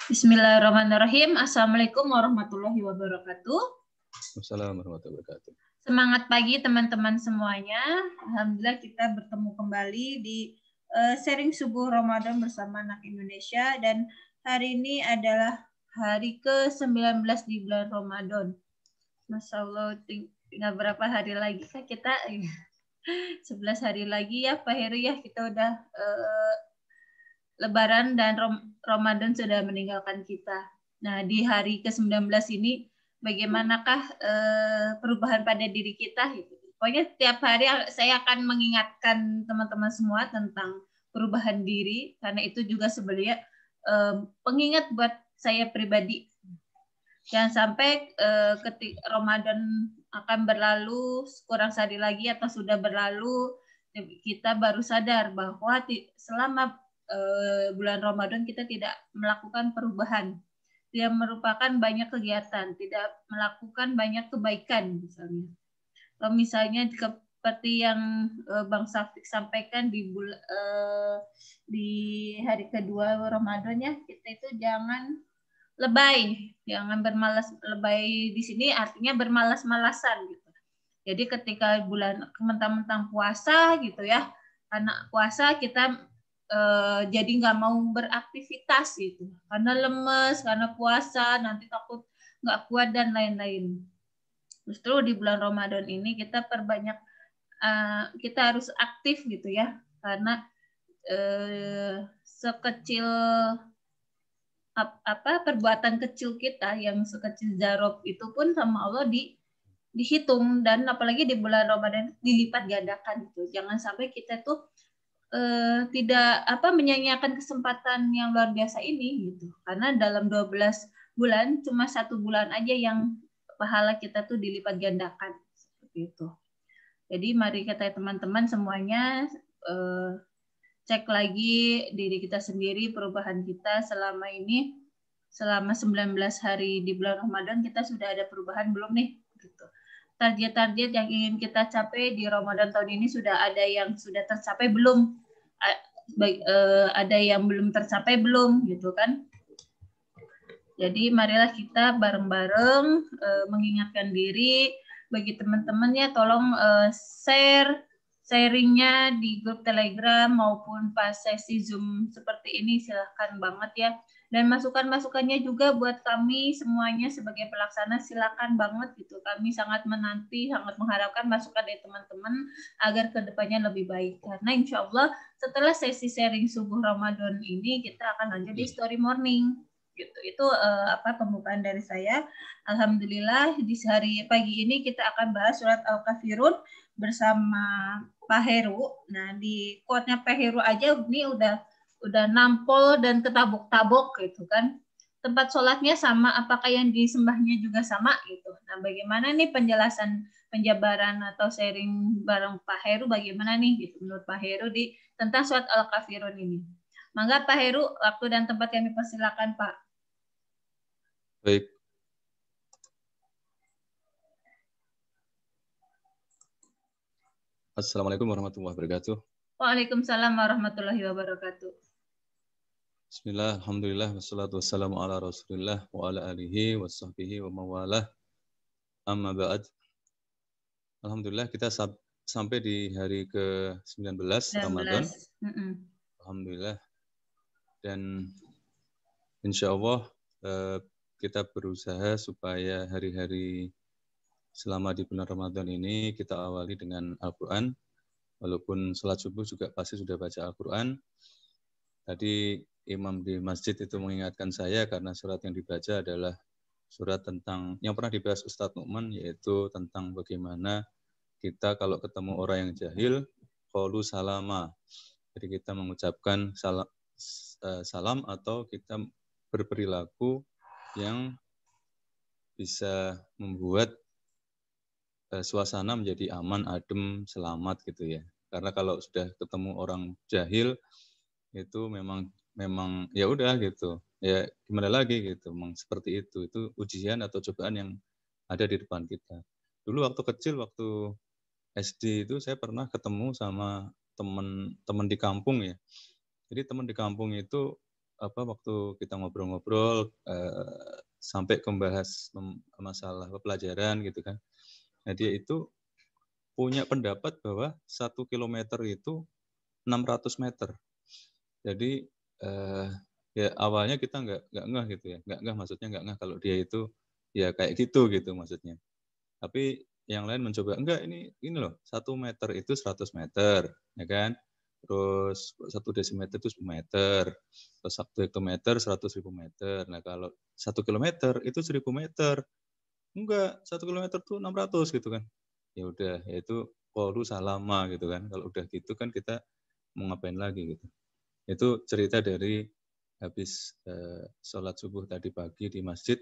Bismillahirrahmanirrahim. Assalamualaikum warahmatullahi wabarakatuh. Assalamualaikum warahmatullahi wabarakatuh. Semangat pagi teman-teman semuanya. Alhamdulillah kita bertemu kembali di sharing subuh Ramadan bersama anak Indonesia, dan hari ini adalah hari ke-19 di bulan Ramadan. Masya Allah, tinggal berapa hari lagi kah kita? 11 hari lagi ya Pak Heru ya, kita udah Lebaran dan Ramadan sudah meninggalkan kita. Nah, di hari ke-19 ini bagaimanakah perubahan pada diri kita? Pokoknya tiap hari saya akan mengingatkan teman-teman semua tentang perubahan diri, karena itu juga sebenarnya pengingat buat saya pribadi. Jangan sampai ketika Ramadan akan berlalu kurang sehari lagi atau sudah berlalu, kita baru sadar bahwa selama bulan Ramadan kita tidak melakukan perubahan, tidak merupakan banyak kegiatan, tidak melakukan banyak kebaikan misalnya. Kalau misalnya seperti yang Bang Safik sampaikan di hari kedua Ramadan ya, kita itu jangan lebay, jangan bermalas. Lebay di sini artinya bermalas-malasan gitu. Jadi ketika bulan mentang-mentang puasa gitu ya, karena puasa kita jadi nggak mau beraktivitas gitu, karena lemes, karena puasa, nanti takut nggak kuat dan lain-lain. Justru di bulan Ramadan ini kita perbanyak, kita harus aktif gitu ya, karena sekecil perbuatan kecil kita yang sekecil zarab itu pun sama Allah dihitung, dan apalagi di bulan Ramadan dilipat gandakan gitu. Jangan sampai kita tuh tidak menyanyiakan kesempatan yang luar biasa ini gitu. Karena dalam 12 bulan cuma 1 bulan aja yang pahala kita tuh dilipat gandakan seperti itu. Jadi mari kita teman-teman semuanya cek lagi diri kita sendiri, perubahan kita selama ini, selama 19 hari di bulan Ramadan kita sudah ada perubahan belum nih gitu. Target-target yang ingin kita capai di Ramadan tahun ini sudah ada yang sudah tercapai belum? Ada yang belum tercapai belum gitu kan? Jadi marilah kita bareng-bareng mengingatkan diri. Bagi teman-teman ya, tolong sharingnya di grup Telegram maupun pas sesi Zoom seperti ini, silahkan banget ya. Dan masukan-masukannya juga buat kami semuanya sebagai pelaksana, silakan banget gitu. Kami sangat menanti, sangat mengharapkan masukan dari teman-teman agar kedepannya lebih baik. Karena insya Allah setelah sesi sharing subuh Ramadan ini kita akan lanjut di story morning. Gitu. Itu pembukaan dari saya. Alhamdulillah di hari pagi ini kita akan bahas surat Al-Kafirun bersama Pak Heru. Nah, di quote-nya Pak Heru aja ini udah nampol dan ketabok-tabok gitu kan. Tempat sholatnya sama, apakah yang disembahnya juga sama gitu. Nah, bagaimana nih penjabaran atau sharing bareng Pak Heru, bagaimana nih gitu menurut Pak Heru tentang surat Al-Kafirun ini. Mangga Pak Heru, waktu dan tempat kami persilakan Pak. Baik. Assalamualaikum warahmatullahi wabarakatuh. Waalaikumsalam warahmatullahi wabarakatuh. Bismillah, alhamdulillah, wassalatu wassalamu ala rasulillah wa ala alihi wa sahbihi wa mawalah. Amma ba'd. Alhamdulillah kita sampai di hari ke-19 Ramadan. Alhamdulillah. Dan insya Allah kita berusaha supaya hari-hari selama di bulan Ramadan ini kita awali dengan Al-Quran. Walaupun sholat subuh juga pasti sudah baca Al-Quran. Tadi imam di masjid itu mengingatkan saya karena surat yang dibaca adalah surat tentang yang pernah dibahas Ustadz Nu'man, yaitu tentang bagaimana kita kalau ketemu orang yang jahil, qalu salama. Jadi kita mengucapkan salam atau kita berperilaku yang bisa membuat suasana menjadi aman, adem, selamat gitu ya. Karena kalau sudah ketemu orang jahil itu memang ya udah gitu. Ya gimana lagi gitu. Memang seperti itu. Itu ujian atau cobaan yang ada di depan kita. Dulu waktu kecil, waktu SD itu saya pernah ketemu sama teman di kampung ya. Jadi teman di kampung itu waktu kita ngobrol-ngobrol sampai membahas masalah pelajaran gitu kan. Nah, dia itu punya pendapat bahwa 1 kilometer itu 600 meter. Jadi ya awalnya kita nggak ngeh gitu ya, nggak ngeh maksudnya nggak ngeh kalau dia itu ya kayak gitu maksudnya. Tapi yang lain mencoba enggak ini loh 1 meter itu 100 meter, ya kan? Terus 1 desimeter itu 10 meter, terus 1 hektometer 100.000 meter. Nah kalau 1 kilometer itu 1.000 meter. Enggak, 1 kilometer itu 600 gitu kan. Ya udah, yaitu qalu salama gitu kan. Kalau udah gitu kan kita mau ngapain lagi gitu. Itu cerita dari habis sholat subuh tadi pagi di masjid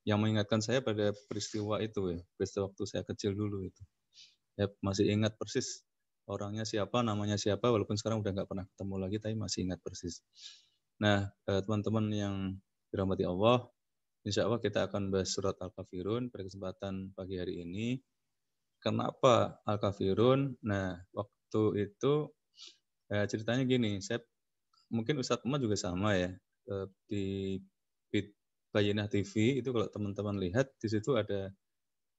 yang mengingatkan saya pada peristiwa itu ya, peristiwa waktu saya kecil dulu itu. Ya, masih ingat persis orangnya siapa, namanya siapa, walaupun sekarang udah nggak pernah ketemu lagi, tapi masih ingat persis. Nah, teman-teman yang dirahmati Allah, insya Allah kita akan bahas surat Al-Kafirun pada kesempatan pagi hari ini. Kenapa Al-Kafirun? Nah, waktu itu ceritanya gini, mungkin Ustadz Umar juga sama ya, di Bayyinah TV itu kalau teman-teman lihat di situ ada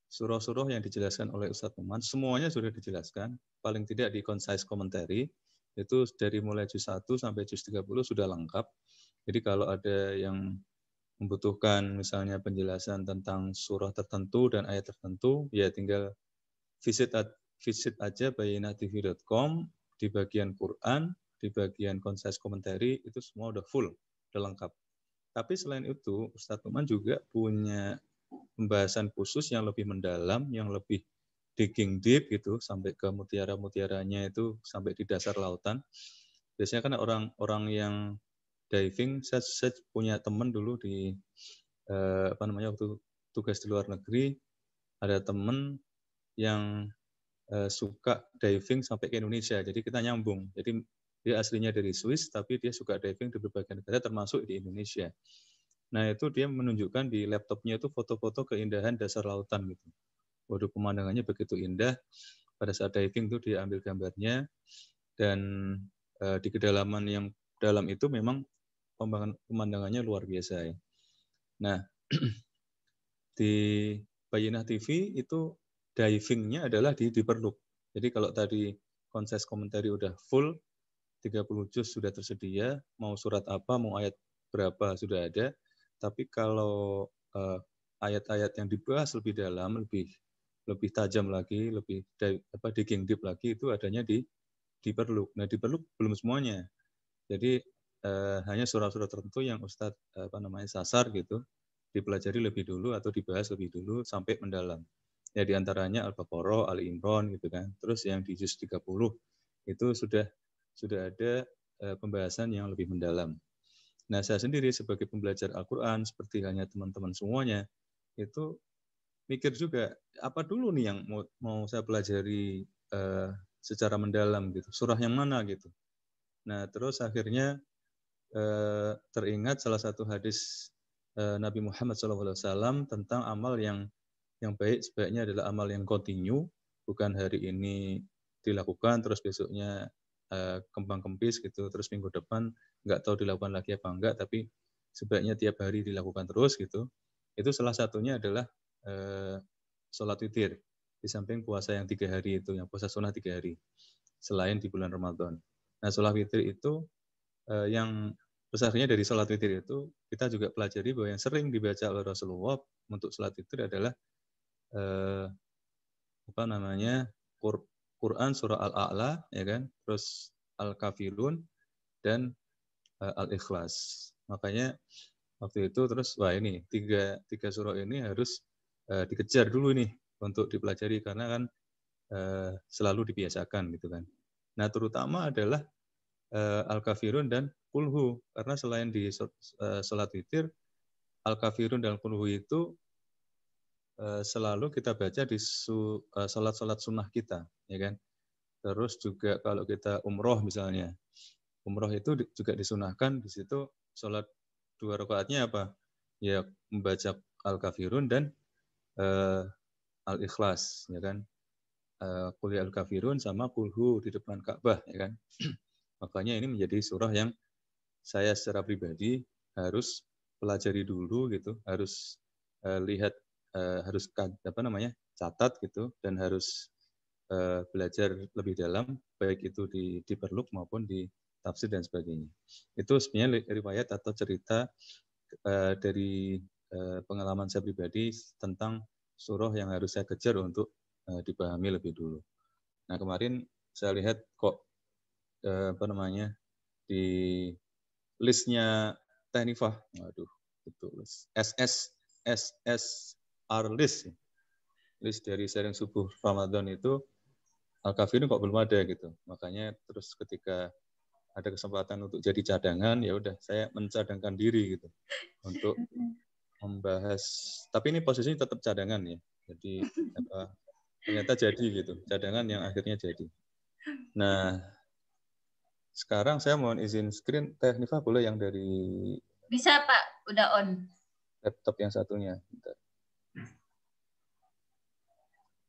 surah-surah yang dijelaskan oleh Ustadz Umar, semuanya sudah dijelaskan, paling tidak di concise commentary, itu dari mulai juz 1 sampai juz 30 sudah lengkap. Jadi kalau ada yang membutuhkan misalnya penjelasan tentang surah tertentu dan ayat tertentu, ya tinggal visit aja bayyinahtv.com di bagian Quran, di bagian concise commentary, itu semua udah full, udah lengkap. Tapi selain itu, Ustadz Numan juga punya pembahasan khusus yang lebih mendalam, yang lebih digging deep gitu, sampai ke mutiara-mutiaranya itu, sampai di dasar lautan. Biasanya kan orang-orang yang diving, saya punya teman dulu di waktu tugas di luar negeri, ada teman yang suka diving sampai ke Indonesia. Jadi kita nyambung. Jadi dia aslinya dari Swiss, tapi dia suka diving di berbagai negara, termasuk di Indonesia. Nah itu dia menunjukkan di laptopnya itu foto-foto keindahan dasar lautan gitu. Waduh pemandangannya begitu indah. Pada saat diving itu dia ambil gambarnya dan di kedalaman yang dalam itu memang pemandangannya luar biasa ya. Nah di Bayyinah TV itu divingnya adalah di Perluk. Jadi kalau tadi concise commentary udah full, 30 juz sudah tersedia, mau surat apa, mau ayat berapa sudah ada. Tapi kalau ayat-ayat yang dibahas lebih dalam, lebih tajam lagi, lebih digging deep lagi itu adanya di Perluk. Nah, di Perluk belum semuanya. Jadi hanya surah-surah tertentu yang Ustadz sasar gitu, dipelajari lebih dulu atau dibahas lebih dulu sampai mendalam. Ya di antaranya Al-Baqarah, Ali Imran gitu kan. Terus yang di juz 30 itu sudah ada pembahasan yang lebih mendalam. Nah, saya sendiri sebagai pembelajar Al-Qur'an seperti halnya teman-teman semuanya itu mikir juga apa dulu nih yang mau saya pelajari secara mendalam gitu. Surah yang mana gitu. Nah, terus akhirnya teringat salah satu hadis Nabi Muhammad SAW tentang amal yang baik sebaiknya adalah amal yang kontinu, bukan hari ini dilakukan terus besoknya kembang kempis gitu, terus minggu depan nggak tahu dilakukan lagi apa enggak, tapi sebaiknya tiap hari dilakukan terus gitu. Itu salah satunya adalah sholat witir di samping puasa yang 3 hari itu, yang puasa sunnah 3 hari selain di bulan Ramadan. Nah, sholat witir itu yang besarnya dari sholat witir itu kita juga pelajari bahwa yang sering dibaca oleh Rasulullah untuk sholat witir adalah Quran surah Al-A'la ya kan, terus Al-Kafirun dan Al-Ikhlas. Makanya waktu itu terus wah ini tiga surah ini harus dikejar dulu nih untuk dipelajari karena kan selalu dibiasakan gitu kan. Nah, terutama adalah Al-Kafirun dan Qulhu karena selain di sholat witir, Al-Kafirun dan Qulhu itu selalu kita baca di sholat-sholat sunnah kita, ya kan. Terus juga kalau kita umroh misalnya, umroh itu juga disunahkan di situ sholat 2 rakaatnya apa? Ya membaca Al-Kafirun dan Al-Ikhlas, ya kan. Qul ya Al-Kafirun sama Qulhu di depan Ka'bah, ya kan. Makanya ini menjadi surah yang saya secara pribadi harus pelajari dulu gitu, harus lihat, harus catat gitu, dan harus belajar lebih dalam, baik itu di perluk maupun di tafsir dan sebagainya. Itu sebenarnya riwayat atau cerita dari pengalaman saya pribadi tentang surah yang harus saya kejar untuk dipahami lebih dulu. Nah, kemarin saya lihat kok di listnya Teknifah, waduh, itu SSR list dari sharing subuh Ramadan itu Al-Kafirun kok belum ada gitu. Makanya terus ketika ada kesempatan untuk jadi cadangan, ya udah saya mencadangkan diri gitu untuk membahas. Tapi ini posisinya tetap cadangan ya. Jadi ternyata jadi gitu, cadangan yang akhirnya jadi. Nah, sekarang saya mohon izin screen. Teknifah boleh yang dari Bisa Pak, udah on. Laptop yang satunya. Bentar.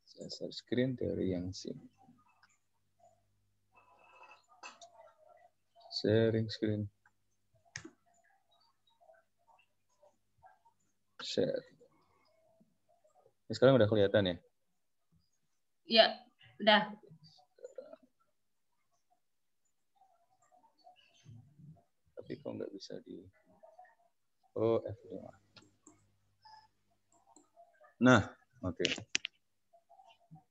Saya share screen dari yang sini. Sharing screen. Share. Ini sekarang udah kelihatan ya? Iya, udah. Tapi kok nggak bisa di... Oh, F5. Nah, oke.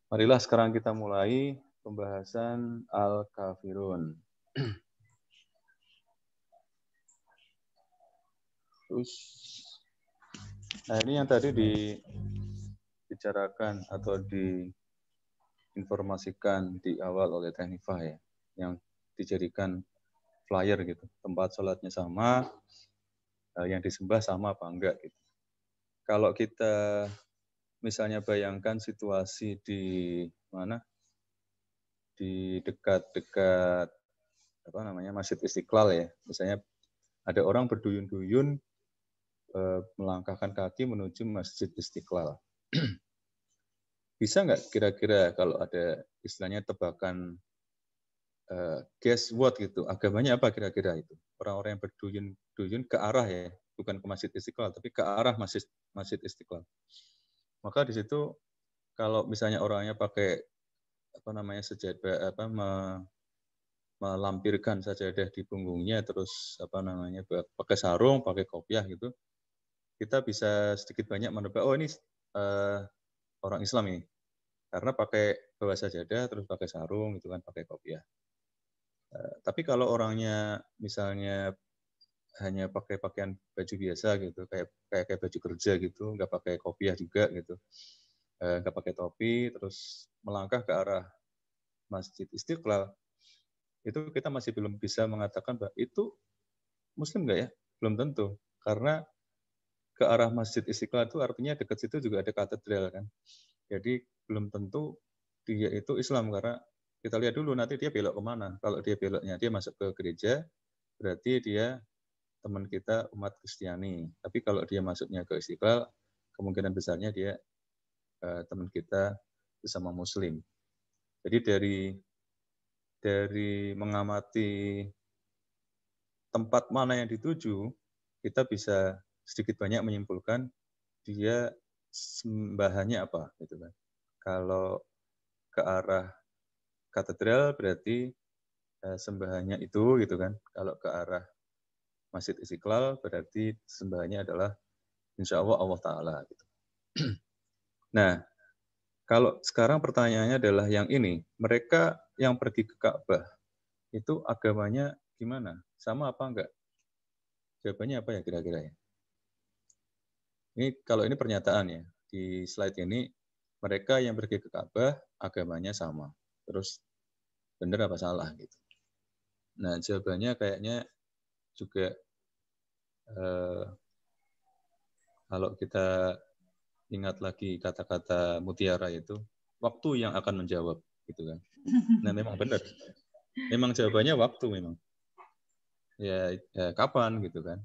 Marilah sekarang kita mulai pembahasan Al-Kafirun. Terus, nah ini yang tadi dibicarakan atau diinformasikan di awal oleh Teknifah ya, yang dijadikan flyer gitu, tempat sholatnya sama, yang disembah sama apa enggak gitu. Kalau kita misalnya bayangkan situasi di mana, di dekat-dekat Masjid Istiqlal ya, misalnya ada orang berduyun-duyun melangkahkan kaki menuju Masjid Istiqlal. Bisa nggak kira-kira kalau ada istilahnya tebakan guess what gitu, agamanya apa kira-kira itu? Orang-orang yang berduyun-duyun ke arah ya, bukan ke Masjid Istiqlal, tapi ke arah Masjid Istiqlal. Maka di situ kalau misalnya orangnya pakai sejadah melampirkan sajadah di punggungnya, terus pakai sarung, pakai kopiah gitu, kita bisa sedikit banyak menebak, oh ini orang Islam ini, karena pakai bawa sajadah, terus pakai sarung gitu kan, pakai kopiah. Tapi kalau orangnya misalnya hanya pakai pakaian baju biasa gitu, kayak baju kerja gitu, nggak pakai kopiah juga gitu, nggak pakai topi, terus melangkah ke arah Masjid Istiqlal, itu kita masih belum bisa mengatakan bahwa itu Muslim nggak ya? Belum tentu, karena ke arah Masjid Istiqlal itu artinya dekat situ juga ada katedral kan. Jadi belum tentu dia itu Islam, karena kita lihat dulu nanti dia belok kemana. Kalau dia beloknya dia masuk ke gereja, berarti dia teman kita umat Kristiani. Tapi kalau dia masuknya ke Istiqlal, kemungkinan besarnya dia teman kita sesama Muslim. Jadi dari mengamati tempat mana yang dituju, kita bisa sedikit banyak menyimpulkan dia sembahannya apa, gitu kan. Kalau ke arah katedral berarti sembahannya itu, gitu kan. Kalau ke arah Masjid Istiqlal berarti sembahannya adalah insya Allah Allah Ta'ala. Gitu. Nah, kalau sekarang pertanyaannya adalah yang ini, mereka yang pergi ke Ka'bah, itu agamanya gimana? Sama apa enggak? Jawabannya apa ya kira-kira ya? Kalau ini pernyataan ya, di slide ini, mereka yang pergi ke Ka'bah agamanya sama. Terus benar apa salah gitu. Nah, jawabannya kayaknya juga kalau kita ingat lagi kata-kata Mutiara itu, waktu yang akan menjawab gitu kan. Nah, memang benar. Memang jawabannya waktu memang. Ya kapan gitu kan.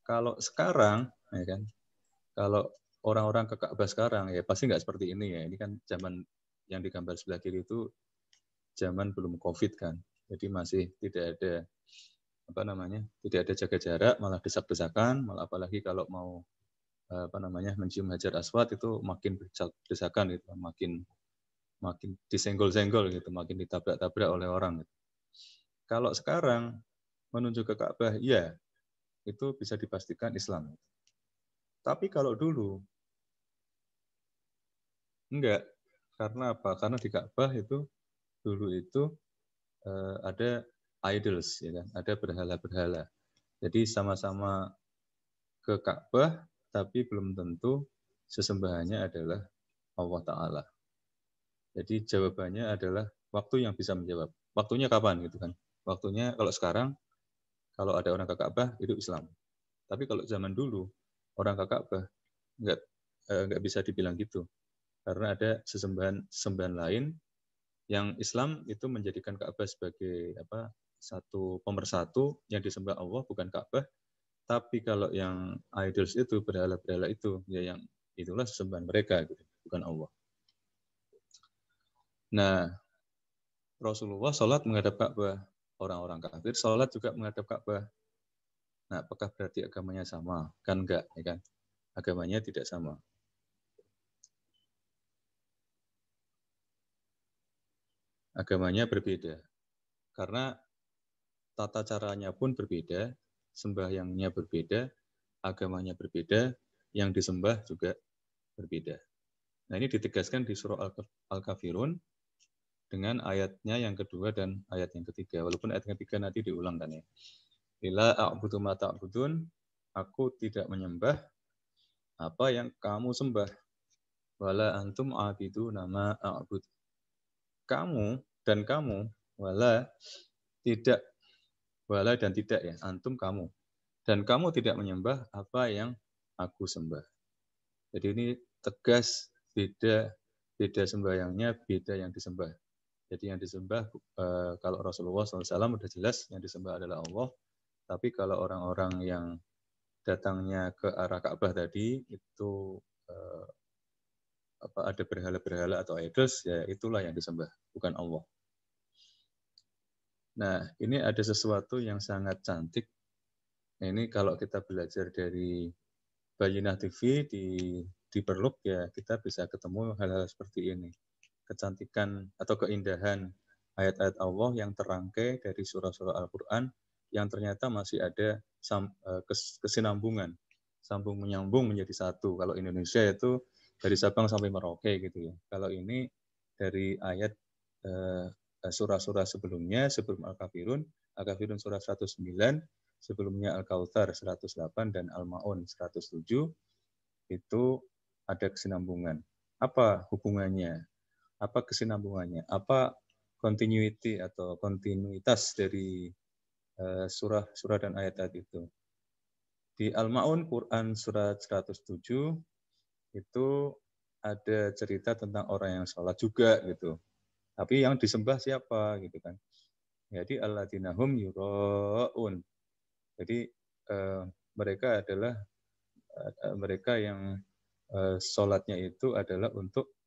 Kalau sekarang ya kan, kalau orang-orang ke Ka'bah sekarang ya pasti nggak seperti ini ya. Ini kan zaman yang di gambar sebelah kiri itu zaman belum COVID kan. Jadi masih tidak ada tidak ada jaga jarak, malah desak-desakan, malah apalagi kalau mau mencium hajar aswad itu makin desakan gitu, makin disenggol-senggol gitu, makin ditabrak-tabrak oleh orang gitu. Kalau sekarang menuju ke Ka'bah, ya itu bisa dipastikan Islam. Tapi kalau dulu enggak. Karena apa? Karena di Ka'bah itu dulu itu ada idols, ya kan? Ada berhala-berhala. Jadi sama-sama ke Ka'bah, tapi belum tentu sesembahannya adalah Allah Ta'ala. Jadi jawabannya adalah waktu yang bisa menjawab. Waktunya kapan gitu kan? Waktunya kalau sekarang, kalau ada orang ke Ka'bah, itu Islam. Tapi kalau zaman dulu, orang ke Ka'bah, nggak bisa dibilang gitu. Karena ada sesembahan lain yang Islam itu menjadikan Ka'bah sebagai satu pemersatu yang disembah Allah, bukan Ka'bah. Tapi kalau yang idols itu, berhala-berhala itu, ya yang itulah sesembahan mereka, gitu, bukan Allah. Nah, Rasulullah sholat menghadap Ka'bah. Orang-orang kafir sholat juga menghadap Ka'bah. Nah, apakah berarti agamanya sama? Kan enggak, ya kan? Agamanya tidak sama. Agamanya berbeda. Karena tata caranya pun berbeda, sembahyangnya berbeda, agamanya berbeda, yang disembah juga berbeda. Nah, ini ditegaskan di surah Al-Kafirun dengan ayatnya yang kedua dan ayat yang ketiga. Walaupun ayat yang ketiga nanti diulang kan ya. Bila a'budu ma ta'budun, aku tidak menyembah apa yang kamu sembah. Wala antum abidu nama a'bud. Kamu dan kamu, wala dan tidak ya, antum kamu. Dan kamu tidak menyembah apa yang aku sembah. Jadi ini tegas, beda sembahyangnya, beda yang disembah. Jadi yang disembah, kalau Rasulullah SAW sudah jelas yang disembah adalah Allah. Tapi kalau orang-orang yang datangnya ke arah Ka'bah tadi, itu ada berhala-berhala atau idols, ya itulah yang disembah, bukan Allah. Nah, ini ada sesuatu yang sangat cantik. Nah, ini kalau kita belajar dari Bayyinah TV di Perluk, ya kita bisa ketemu hal-hal seperti ini. Kecantikan atau keindahan ayat-ayat Allah yang terangkai dari surah-surah Al-Quran yang ternyata masih ada kesinambungan, sambung menyambung menjadi satu. Kalau Indonesia itu dari Sabang sampai Merauke gitu ya. Kalau ini dari ayat surah-surah sebelumnya, sebelum Al-Kafirun surah 109, sebelumnya Al-Kautsar 108 dan Al-Maun 107, itu ada kesinambungan. Apa hubungannya? Apa kesinambungannya? Apa continuity atau kontinuitas dari surah dan ayat-ayat itu? Di Al-Maun Quran surat 107 itu ada cerita tentang orang yang sholat juga gitu. Tapi yang disembah siapa gitu kan? Jadi alladzina hum yura'un. Jadi mereka adalah mereka yang sholatnya itu adalah untuk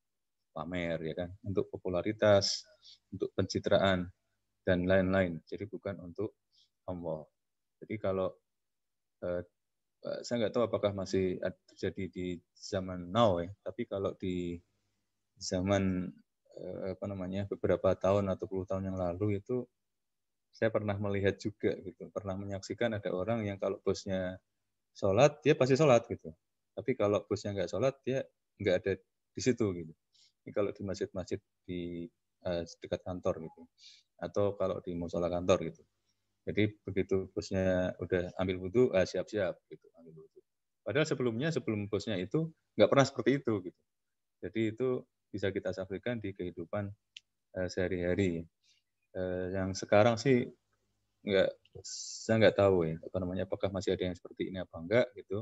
pamer ya kan, untuk popularitas, untuk pencitraan dan lain-lain. Jadi bukan untuk Allah. Jadi kalau saya nggak tahu apakah masih terjadi di zaman now ya, tapi kalau di zaman beberapa tahun atau puluh tahun yang lalu itu saya pernah melihat juga gitu, pernah menyaksikan ada orang yang kalau bosnya sholat dia pasti sholat gitu, tapi kalau bosnya nggak sholat dia nggak ada di situ gitu. Ini kalau di masjid-masjid di dekat kantor gitu, atau kalau di musola kantor gitu. Jadi begitu bosnya udah ambil wudhu, siap-siap gitu ambil wudhu. Padahal sebelum bosnya itu nggak pernah seperti itu gitu. Jadi itu bisa kita saksikan di kehidupan sehari-hari. Yang sekarang sih saya nggak tahu ya apakah masih ada yang seperti ini apa enggak gitu.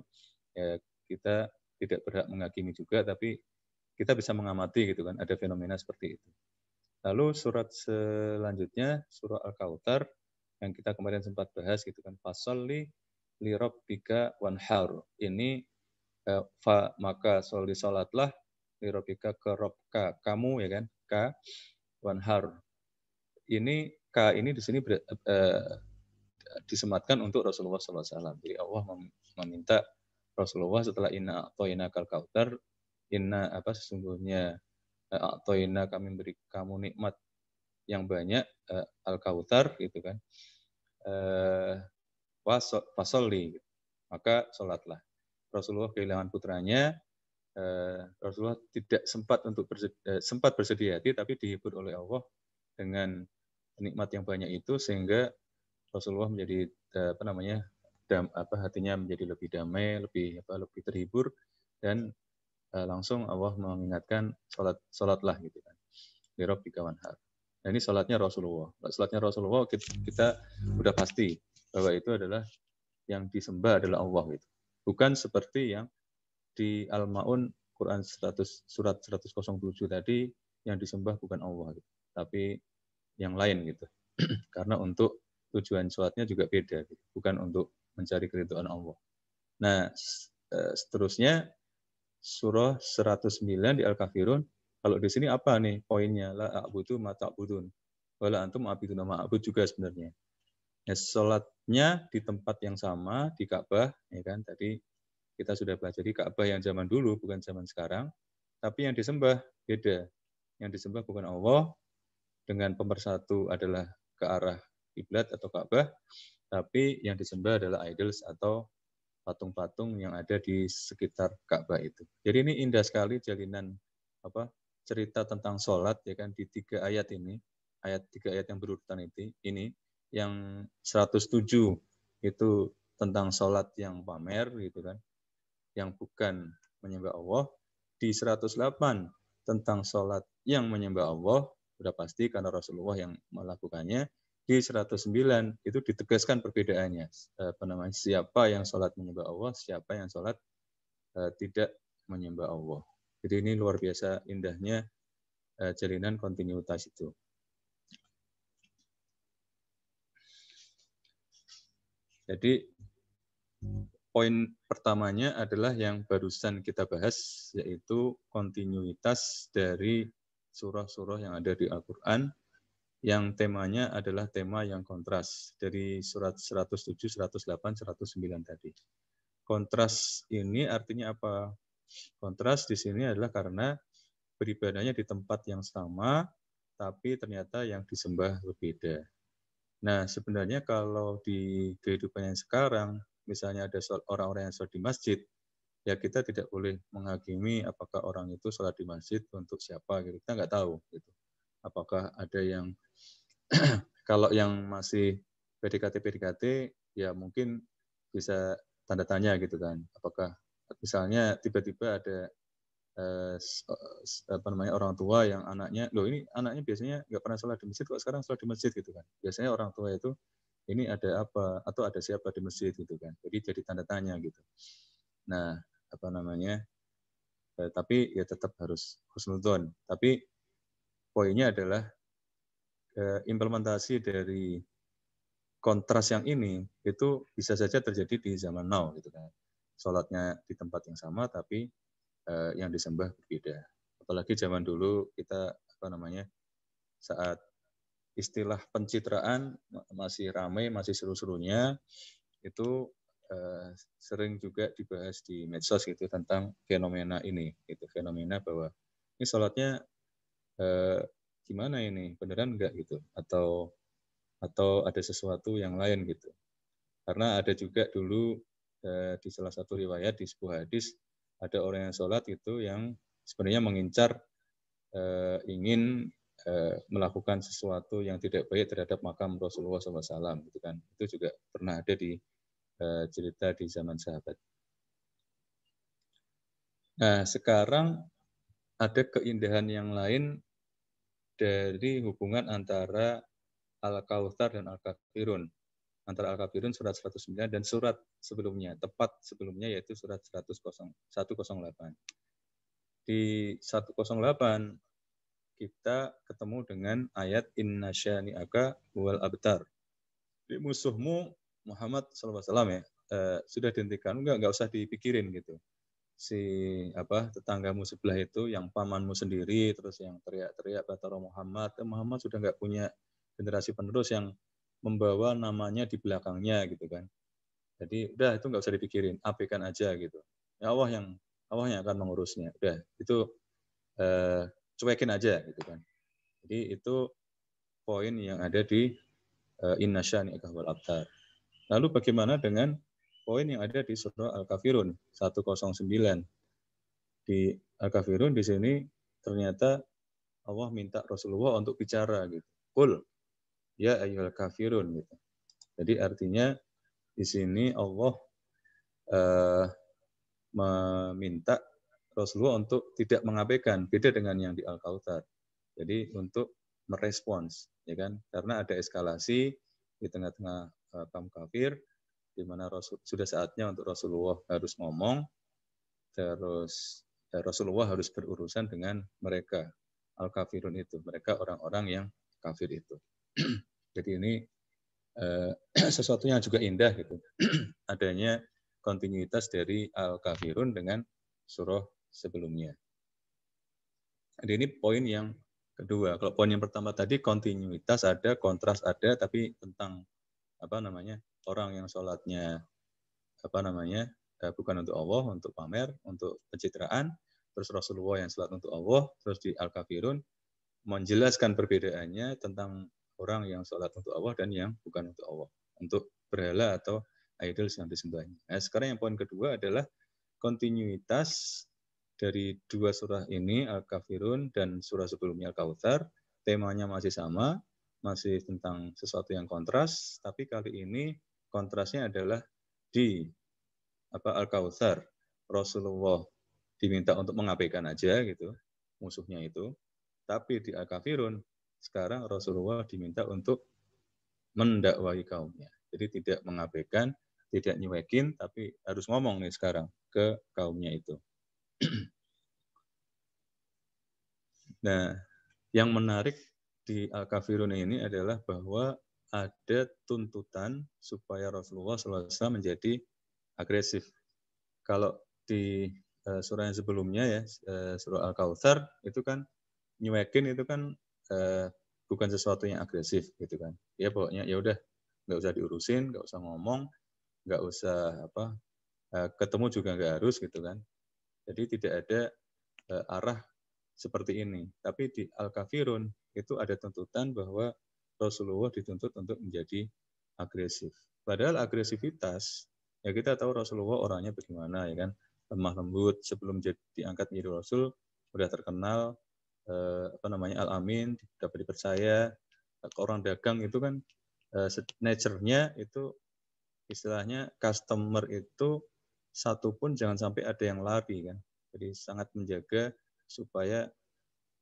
Ya kita tidak berhak menghakimi juga, tapi kita bisa mengamati gitu kan, ada fenomena seperti itu. Lalu surat selanjutnya surah Al-Kautsar yang kita kemarin sempat bahas gitu kan, fasolli li rabbika wanhar. Ini maka sholatlah li rabbika ke Rabbka kamu ya kan, wanhar. Ini K ini di sini disematkan untuk Rasulullah SAW. Jadi Allah meminta Rasulullah setelah inna a'toina kal kautsar, inna sesungguhnya a'toina kami beri kamu nikmat yang banyak, al kautsar gitu kan. Fasolli, maka sholatlah. Rasulullah kehilangan putranya, Rasulullah tidak sempat sempat bersedih hati, tapi dihibur oleh Allah dengan nikmat yang banyak itu, sehingga Rasulullah menjadi hatinya menjadi lebih damai, lebih terhibur, dan langsung Allah mengingatkan sholatlah gitu kan. Li rabbika wanhar. Nah, ini sholatnya Rasulullah. Sholatnya Rasulullah kita udah pasti bahwa itu adalah yang disembah adalah Allah gitu. Bukan seperti yang di Al-Maun Quran surat 107 tadi, yang disembah bukan Allah gitu, tapi yang lain gitu. Karena untuk tujuan sholatnya juga beda gitu. Bukan untuk mencari keridhaan Allah. Nah, seterusnya surah 109 di Al-Kafirun. Kalau di sini apa nih poinnya? La a'budu ma ta'budun. Wala antum a'buduna ma a'bud juga sebenarnya. Ya, sholatnya di tempat yang sama, di Ka'bah, ya kan? Tadi kita sudah pelajari Ka'bah yang zaman dulu, bukan zaman sekarang. Tapi yang disembah beda. Yang disembah bukan Allah, dengan pemersatu adalah ke arah kiblat atau Ka'bah, tapi yang disembah adalah idols atau patung-patung yang ada di sekitar Ka'bah itu. Jadi ini indah sekali jalinan cerita tentang sholat, ya kan, di 3 ayat ini, 3 ayat yang berurutan ini yang 107 itu tentang sholat yang pamer gitu kan, yang bukan menyembah Allah. Di 108 tentang sholat yang menyembah Allah, sudah pasti karena Rasulullah yang melakukannya. Di 109 itu ditegaskan perbedaannya, siapa yang sholat menyembah Allah, siapa yang sholat tidak menyembah Allah. Jadi ini luar biasa indahnya jalinan kontinuitas itu. Jadi poin pertamanya adalah yang barusan kita bahas, yaitu kontinuitas dari surah-surah yang ada di Al-Quran, yang temanya adalah tema yang kontras, dari surat 107, 108, 109 tadi. Kontras ini artinya apa? Kontras di sini adalah karena beribadahnya di tempat yang sama, tapi ternyata yang disembah berbeda. Nah, sebenarnya kalau di kehidupan yang sekarang, misalnya ada orang-orang yang sholat di masjid, ya kita tidak boleh menghakimi apakah orang itu sholat di masjid untuk siapa, gitu. Kita nggak tahu. Gitu. Apakah ada yang, kalau yang masih PDKT, ya mungkin bisa tanda tanya gitu kan. Apakah misalnya tiba-tiba ada orang tua yang anaknya, loh ini anaknya biasanya nggak pernah sholat di masjid, kok sekarang sholat di masjid gitu kan. Biasanya orang tua itu, ini ada apa, atau ada siapa di masjid gitu kan. Jadi tanda tanya gitu. Nah, tapi ya tetap harus husnudzon. Tapi poinnya adalah implementasi dari kontras yang ini itu bisa saja terjadi di zaman now gitu kan. Sholatnya di tempat yang sama, tapi yang disembah berbeda. Apalagi zaman dulu kita saat istilah pencitraan masih ramai, masih seru-serunya, itu sering juga dibahas di medsos gitu tentang fenomena ini, gitu. Fenomena bahwa ini sholatnya gimana ini, beneran enggak gitu, atau ada sesuatu yang lain gitu. Karena ada juga dulu di salah satu riwayat di sebuah hadis, ada orang yang sholat itu yang sebenarnya mengincar ingin melakukan sesuatu yang tidak baik terhadap makam Rasulullah SAW, gitu kan. Itu juga pernah ada di cerita di zaman sahabat. Nah, sekarang ada keindahan yang lain dari hubungan antara Al-Kautsar dan Al-Kafirun. Antara Al-Kafirun surat 109 dan surat sebelumnya, tepat sebelumnya, yaitu surat 108. Di 108 kita ketemu dengan ayat inna syani'aka huwal abtar. Di musuhmu Muhammad SAW ya, sudah dihentikan, enggak usah dipikirin gitu. Si tetanggamu sebelah itu, yang pamanmu sendiri, terus yang teriak-teriak kata Muhammad sudah enggak punya generasi penerus yang membawa namanya di belakangnya gitu kan. Jadi udah itu nggak usah dipikirin, abaikan aja gitu. Ya Allah yang akan mengurusnya. Udah itu cuekin aja gitu kan. Jadi itu poin yang ada di Inna syani'aka wal abtar. Lalu bagaimana dengan poin yang ada di surah Al-Kafirun 109? Di Al-Kafirun di sini ternyata Allah minta Rasulullah untuk bicara gitu. Qul ya ayyuhal kafirun gitu. Jadi artinya di sini Allah meminta Rasulullah untuk tidak mengabaikan, beda dengan yang di Al-Kautsar. Jadi untuk merespons, ya kan? Karena ada eskalasi di tengah-tengah kaum kafir, di mana sudah saatnya untuk Rasulullah harus ngomong, terus Rasulullah harus berurusan dengan mereka al-kafirun itu, mereka orang-orang yang kafir itu. Jadi ini sesuatu yang juga indah gitu, adanya kontinuitas dari al-kafirun dengan surah sebelumnya. Jadi ini poin yang kedua. Kalau poin yang pertama tadi kontinuitas ada, kontras ada, tapi tentang orang yang sholatnya bukan untuk Allah, untuk pamer, untuk pencitraan, terus Rasulullah yang sholat untuk Allah, terus di Al-Kafirun menjelaskan perbedaannya tentang orang yang sholat untuk Allah dan yang bukan untuk Allah, untuk berhala atau idol yang disembahnya. Nah, sekarang yang poin kedua adalah kontinuitas dari dua surah ini, Al-Kafirun dan surah sebelumnya Al-Kautsar, temanya masih sama, masih tentang sesuatu yang kontras, tapi kali ini kontrasnya adalah di Al-Kautsar, Rasulullah diminta untuk mengabaikan aja gitu, musuhnya itu. Tapi di Al-Kafirun, sekarang Rasulullah diminta untuk mendakwai kaumnya. Jadi tidak mengabaikan, tidak nyuekin, tapi harus ngomong nih sekarang ke kaumnya itu. Nah, yang menarik di Al-Kafirun ini adalah bahwa ada tuntutan supaya Rasulullah SAW menjadi agresif. Kalau di surah yang sebelumnya ya, surah Al-Kautsar itu kan nyuekin itu kan bukan sesuatu yang agresif gitu kan. Ya pokoknya ya udah nggak usah diurusin, nggak usah ngomong, nggak usah ketemu juga nggak harus gitu kan. Jadi tidak ada arah seperti ini. Tapi di Al-Kafirun itu ada tuntutan bahwa Rasulullah dituntut untuk menjadi agresif. Padahal agresivitas, ya kita tahu Rasulullah orangnya bagaimana ya kan, lemah lembut, sebelum diangkat menjadi Rasul sudah terkenal Al-Amin, dapat dipercaya. Orang dagang itu kan nature-nya itu istilahnya customer itu satu pun jangan sampai ada yang lari kan. Jadi sangat menjaga supaya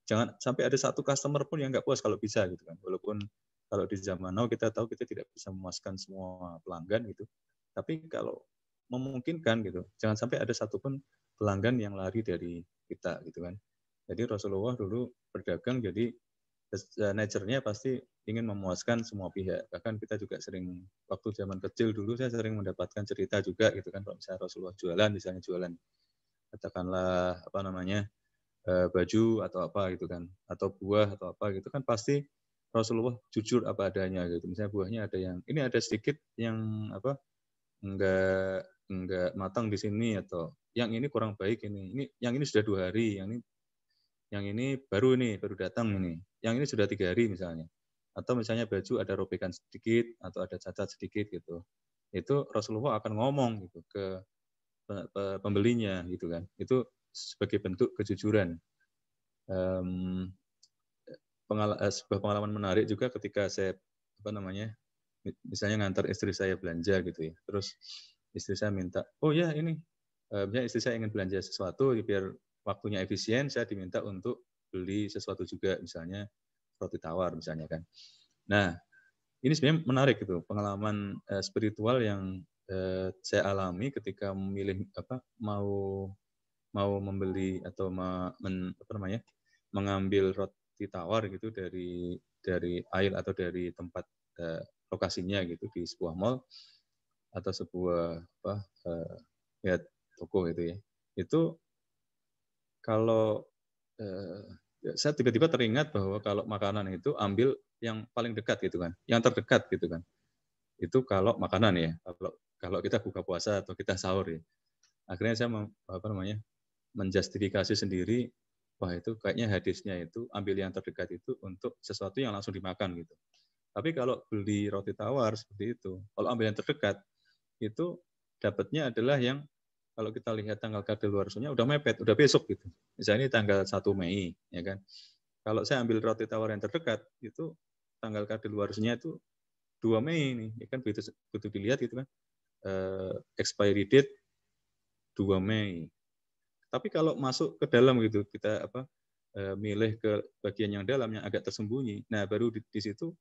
jangan sampai ada satu customer pun yang nggak puas kalau bisa gitu kan. Walaupun kalau di zaman now kita tahu kita tidak bisa memuaskan semua pelanggan gitu. Tapi kalau memungkinkan gitu, jangan sampai ada satupun pelanggan yang lari dari kita gitu kan. Jadi Rasulullah dulu berdagang jadi nature-nya pasti ingin memuaskan semua pihak. Bahkan kita juga sering waktu zaman kecil dulu saya sering mendapatkan cerita juga gitu kan, kalau misalnya Rasulullah jualan, misalnya jualan katakanlah baju atau apa gitu kan, atau buah atau apa gitu kan, pasti Rasulullah jujur apa adanya gitu. Misalnya buahnya ada yang ini ada sedikit yang enggak matang di sini, atau yang ini kurang baik ini yang ini sudah 2 hari, yang ini baru datang ini, yang ini sudah 3 hari misalnya. Atau misalnya baju ada robekan sedikit atau ada cacat sedikit gitu. Itu Rasulullah akan ngomong gitu ke pembelinya gitu kan. Itu sebagai bentuk kejujuran. Sebuah pengalaman menarik juga ketika saya misalnya ngantar istri saya belanja gitu ya. Terus istri saya minta, oh ya ini, misalnya istri saya ingin belanja sesuatu biar waktunya efisien, saya diminta untuk beli sesuatu juga, misalnya roti tawar misalnya kan. Nah, ini sebenarnya menarik gitu, pengalaman spiritual yang saya alami ketika memilih mau membeli atau mengambil roti tawar gitu dari aisle atau dari tempat lokasinya gitu di sebuah mall atau sebuah toko gitu ya. Itu kalau saya tiba-tiba teringat bahwa kalau makanan itu ambil yang paling dekat gitu kan, yang terdekat gitu kan. Itu kalau makanan ya, kalau kita buka puasa atau kita sahur ya. Akhirnya saya menjustifikasi sendiri, wah itu kayaknya hadisnya itu ambil yang terdekat itu untuk sesuatu yang langsung dimakan gitu. Tapi kalau beli roti tawar seperti itu, kalau ambil yang terdekat itu dapatnya adalah yang kalau kita lihat tanggal kadaluarsanya udah mepet, udah besok gitu. Misalnya ini tanggal 1 Mei, ya kan. Kalau saya ambil roti tawar yang terdekat itu tanggal kadaluarsanya itu 2 Mei ini, ya kan begitu dilihat gitu kan. Expiry date 2 Mei. Tapi kalau masuk ke dalam gitu, kita milih ke bagian yang dalam yang agak tersembunyi. Nah, baru di situ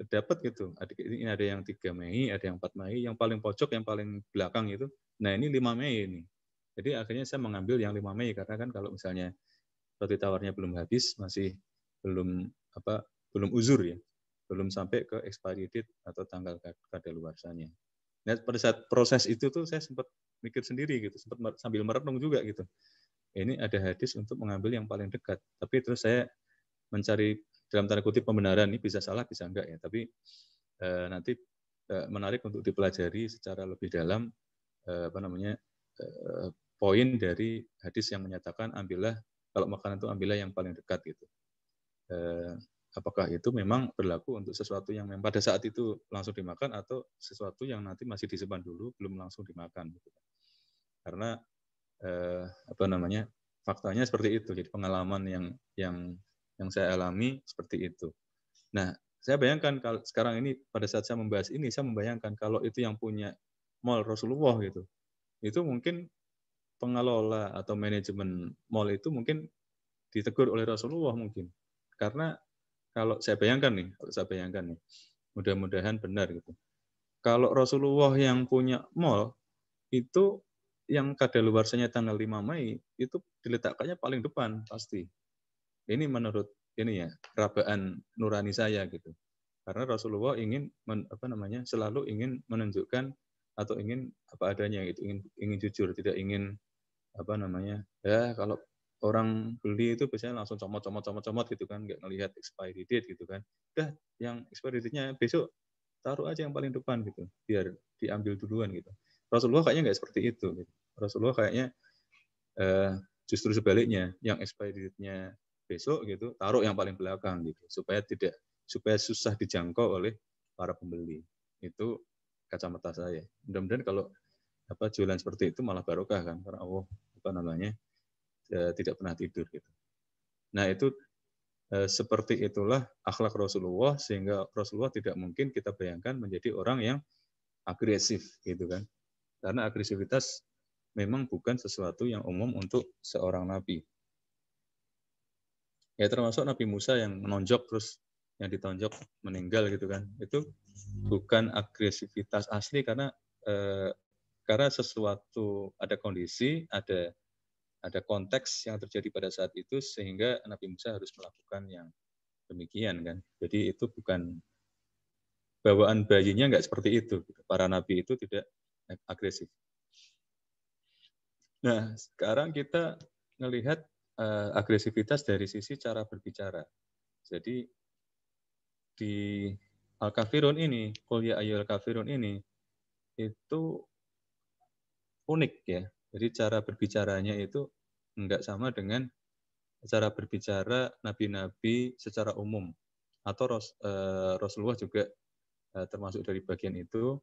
dapat gitu. Ini ada yang 3 Mei, ada yang 4 Mei, yang paling pojok, yang paling belakang itu. Nah, ini 5 Mei ini. Jadi akhirnya saya mengambil yang 5 Mei karena kan kalau misalnya roti tawarnya belum habis, masih belum belum uzur ya. Belum sampai ke expiry date atau tanggal kadaluarsanya. Nah, pada saat proses itu tuh saya sempat mikir sendiri gitu, sempat sambil merenung juga gitu. Ini ada hadis untuk mengambil yang paling dekat. Tapi terus saya mencari dalam tanda kutip pembenaran, ini bisa salah bisa enggak ya. Tapi nanti menarik untuk dipelajari secara lebih dalam poin dari hadis yang menyatakan ambillah kalau makanan itu ambillah yang paling dekat gitu. Apakah itu memang berlaku untuk sesuatu yang pada saat itu langsung dimakan atau sesuatu yang nanti masih disimpan dulu belum langsung dimakan gitu. Karena faktanya seperti itu. Jadi pengalaman yang saya alami seperti itu. Nah, saya bayangkan kalau sekarang ini pada saat saya membahas ini, saya membayangkan kalau itu yang punya mall Rasulullah gitu. Itu mungkin pengelola atau manajemen mall itu mungkin ditegur oleh Rasulullah mungkin. Karena kalau saya bayangkan nih, mudah-mudahan benar gitu. Kalau Rasulullah yang punya mall itu yang kadaluarsanya tanggal 5 Mei itu diletakkannya paling depan pasti. Ini menurut rabaan nurani saya gitu. Karena Rasulullah ingin selalu ingin menunjukkan atau ingin apa adanya gitu, ingin jujur, tidak ingin kalau orang beli itu biasanya langsung comot gitu kan, nggak ngelihat expiry date gitu kan. Udah yang expiry date-nya besok taruh aja yang paling depan gitu, biar diambil duluan gitu. Rasulullah kayaknya nggak seperti itu. Gitu. Rasulullah kayaknya justru sebaliknya, yang expiry date-nya besok gitu, taruh yang paling belakang gitu, supaya susah dijangkau oleh para pembeli. Itu kacamata saya. Mudah-mudahan kalau jualan seperti itu malah barokah kan, karena Allah tidak pernah tidur gitu. Nah itu seperti itulah akhlak Rasulullah sehingga Rasulullah tidak mungkin kita bayangkan menjadi orang yang agresif gitu kan. Karena agresivitas memang bukan sesuatu yang umum untuk seorang nabi. Ya termasuk Nabi Musa yang menonjok terus yang ditonjok meninggal gitu kan. Itu bukan agresivitas asli karena sesuatu ada kondisi, ada konteks yang terjadi pada saat itu sehingga Nabi Musa harus melakukan yang demikian kan. Jadi itu bukan bawaan bayinya nggak seperti itu. Para nabi itu tidak agresif. Nah, sekarang kita melihat agresivitas dari sisi cara berbicara. Jadi di Al-Kafirun ini, Qul ya ayyuhal kafirun ini, itu unik ya. Jadi cara berbicaranya itu enggak sama dengan cara berbicara nabi-nabi secara umum. Atau Rasulullah juga termasuk dari bagian itu.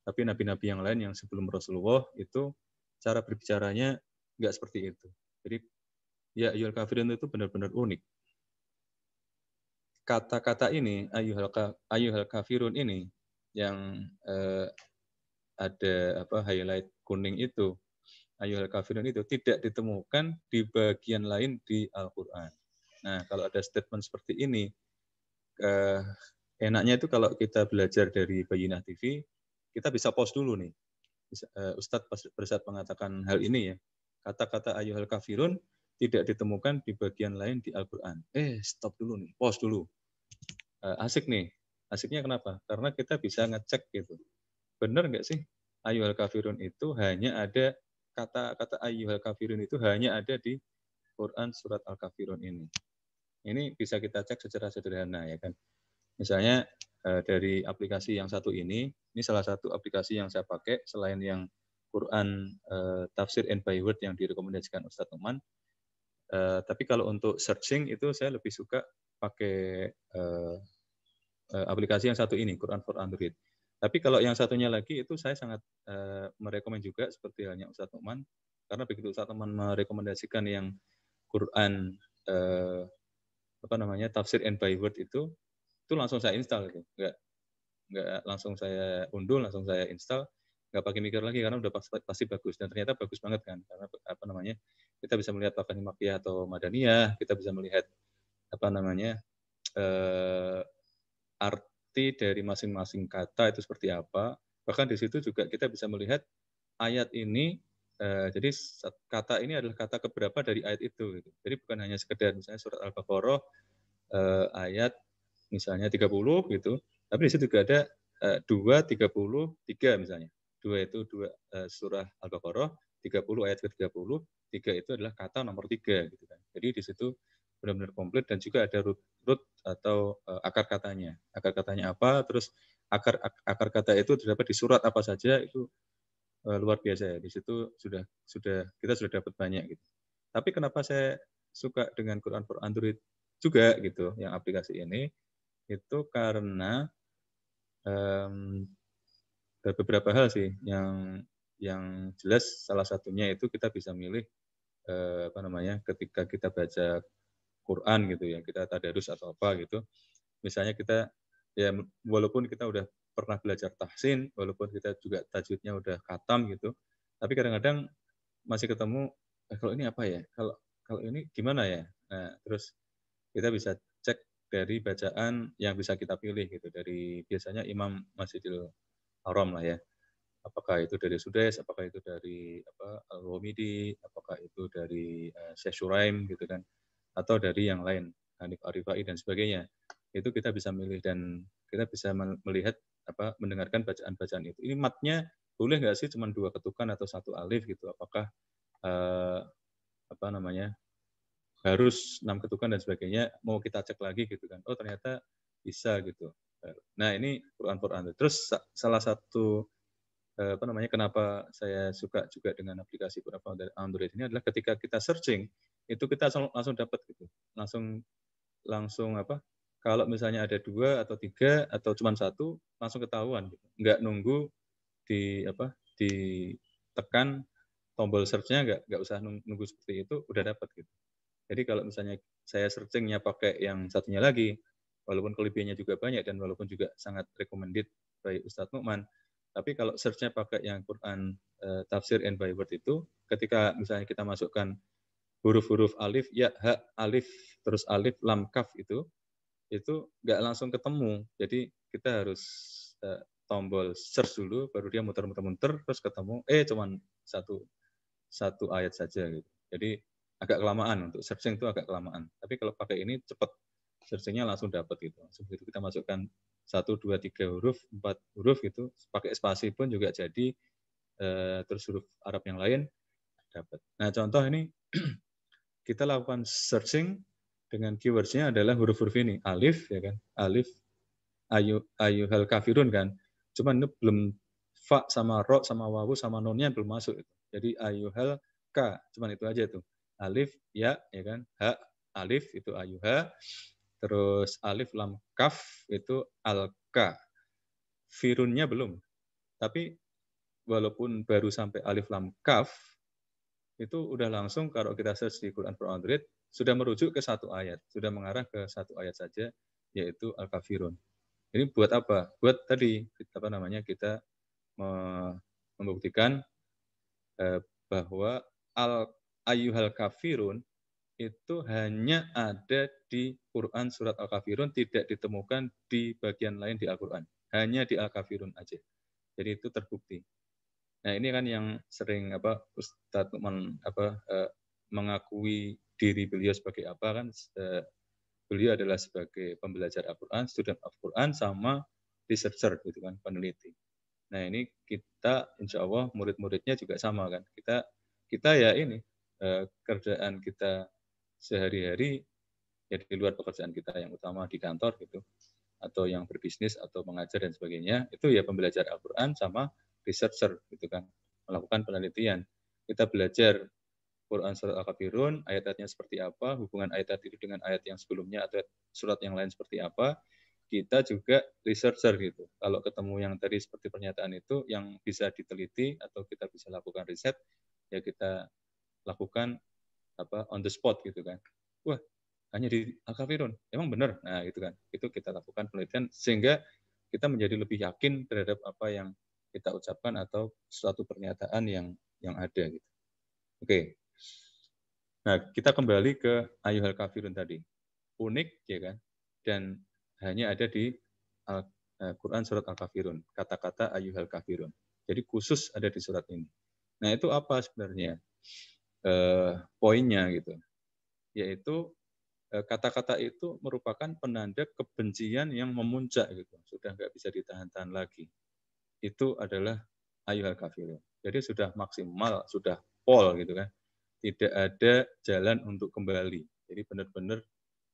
Tapi nabi-nabi yang lain yang sebelum Rasulullah itu cara berbicaranya enggak seperti itu. Jadi ya ayyuhal kafirun itu benar-benar unik. Kata-kata ini, ayyuhal kafirun ini, yang ada highlight kuning itu, ayyuhal kafirun itu tidak ditemukan di bagian lain di Al-Quran. Nah, kalau ada statement seperti ini, enaknya itu kalau kita belajar dari Bayyinah TV, kita bisa pause dulu nih. Ustadz pada saat mengatakan hal ini ya, kata-kata ayyuhal kafirun tidak ditemukan di bagian lain di Al-Quran. Stop dulu nih, pause dulu. Asik nih. Asiknya kenapa? Karena kita bisa ngecek gitu. Benar nggak sih ayyuhal kafirun itu hanya ada kata-kata ayyuhal kafirun itu hanya ada di Quran surat Al-Kafirun ini. Ini bisa kita cek secara sederhana ya kan. Misalnya dari aplikasi yang satu ini salah satu aplikasi yang saya pakai selain yang Quran Tafsir and by Word yang direkomendasikan Ustadz Numan. Tapi kalau untuk searching itu saya lebih suka pakai aplikasi yang satu ini, Quran for Android. Tapi kalau yang satunya lagi itu saya sangat merekomend juga seperti halnya Ustadz Numan, karena begitu Ustadz Numan merekomendasikan yang Quran Tafsir and by Word itu langsung saya install gitu. Nggak langsung saya unduh, langsung saya install, nggak pakai mikir lagi karena udah pasti bagus, dan ternyata bagus banget kan, karena kita bisa melihat apakah ini Makkiyah atau Madaniyah, kita bisa melihat arti dari masing-masing kata itu seperti apa. Bahkan di situ juga kita bisa melihat ayat ini, jadi kata ini adalah kata keberapa dari ayat itu gitu. Jadi bukan hanya sekedar misalnya surat Al-Baqarah ayat misalnya 30 gitu, tapi di situ juga ada 2:33 misalnya. 2 itu surah Al-Baqarah, 30 ayat ke-30, 3 itu adalah kata nomor 3 gitu kan. Jadi di situ benar-benar komplit, dan juga ada root atau akar katanya. Akar katanya apa, terus akar kata itu terdapat di surat apa saja, itu luar biasa ya. Di situ kita sudah dapat banyak gitu. Tapi kenapa saya suka dengan Quran for Android juga gitu, yang aplikasi ini, itu karena beberapa hal sih yang jelas. Salah satunya itu kita bisa milih ketika kita baca Quran gitu ya, kita tadarus atau apa gitu. Misalnya kita ya walaupun kita udah pernah belajar tahsin, walaupun kita juga tajwidnya udah khatam gitu, tapi kadang-kadang masih ketemu kalau ini apa ya? Kalau ini gimana ya? Nah, terus kita bisa cek dari bacaan yang bisa kita pilih gitu, dari biasanya Imam Masjidil Haram lah ya. Apakah itu dari Sudais, apakah itu dari Al-Romidi, apakah itu dari Syekh Shuraim gitu kan, atau dari yang lain, Hanif Arifai dan sebagainya. Itu kita bisa milih dan kita bisa melihat mendengarkan bacaan-bacaan itu. Ini matnya boleh nggak sih cuma 2 ketukan atau 1 alif gitu? Apakah harus 6 ketukan dan sebagainya? Mau kita cek lagi gitu kan? Oh ternyata bisa gitu. Nah ini Quran for Android. Terus salah satu kenapa saya suka juga dengan aplikasi Quran for Android ini adalah ketika kita searching itu kita langsung dapat gitu, langsung kalau misalnya ada 2 atau 3 atau cuma 1 langsung ketahuan gitu. Nggak nunggu ditekan tombol search-nya, nggak usah nunggu seperti itu, udah dapat gitu. Jadi kalau misalnya saya searching-nya pakai yang satunya lagi, walaupun kelebihannya juga banyak dan walaupun juga sangat recommended by Ustadz Numan, tapi kalau search-nya pakai yang Quran Tafsir and by Word itu, ketika misalnya kita masukkan huruf-huruf alif, ya, ha, alif, terus alif, lam, kaf itu nggak langsung ketemu. Jadi kita harus tombol search dulu, baru dia muter-muter, terus ketemu, cuman satu ayat saja gitu. Jadi agak kelamaan, untuk searching itu agak kelamaan. Tapi kalau pakai ini cepat, searching-nya langsung dapat gitu. Langsung gitu kita masukkan 1, 2, 3 huruf, 4 huruf gitu, pakai spasi pun juga jadi, terus huruf Arab yang lain dapat. Nah contoh ini kita lakukan searching dengan keywords-nya adalah huruf-huruf ini, alif ya kan, alif, ayyuhal kafirun kan. Cuman itu belum fa sama ro sama wawu sama nunnya belum masuk itu. Jadi ayyuhal ka, cuman itu aja tuh. Alif ya kan, ha alif itu ayyuha, terus alif lam kaf itu al-ka. Firunnya belum. Tapi walaupun baru sampai alif lam kaf, itu udah langsung kalau kita search di Quran for Android sudah merujuk ke satu ayat, sudah mengarah ke satu ayat saja, yaitu Al-Kafirun. Ini buat apa? Buat tadi kita membuktikan bahwa ayyuhal kafirun itu hanya ada di Quran surat Al-Kafirun, tidak ditemukan di bagian lain di Al-Quran. Hanya di Al-Kafirun aja. Jadi itu terbukti. Nah ini kan yang sering Ustadz mengakui diri beliau sebagai apa kan? Beliau adalah sebagai pembelajar Al-Quran, student of Quran, sama researcher gitu kan, peneliti. Nah ini kita insya Allah murid-muridnya juga sama kan. Kita ya ini kerjaan kita sehari-hari ya di luar pekerjaan kita yang utama di kantor gitu, atau yang berbisnis atau mengajar dan sebagainya, itu ya pembelajar Al-Quran sama researcher gitu kan, melakukan penelitian. Kita belajar Quran surat Al-Kafirun, ayat-ayatnya seperti apa, hubungan ayat itu dengan ayat yang sebelumnya atau surat yang lain seperti apa. Kita juga researcher gitu. Kalau ketemu yang tadi seperti pernyataan itu yang bisa diteliti atau kita bisa lakukan riset, ya kita lakukan on the spot gitu kan. Wah, hanya di Al-Kafirun, emang benar. Nah, gitu kan. Itu kita lakukan penelitian sehingga kita menjadi lebih yakin terhadap apa yang kita ucapkan atau suatu pernyataan yang ada gitu. Oke. Nah, kita kembali ke Ayyuhal Kafirun tadi. Unik, ya kan? Dan hanya ada di Quran surat Al-Kafirun. Kata-kata Ayyuhal Kafirun. Jadi khusus ada di surat ini. Nah, itu apa sebenarnya? Poinnya gitu. Yaitu kata-kata itu merupakan penanda kebencian yang memuncak gitu. Sudah nggak bisa ditahan-tahan lagi. Itu adalah Ayyuhal Kafirun. Jadi sudah maksimal, sudah pol gitu kan. Tidak ada jalan untuk kembali. Jadi benar-benar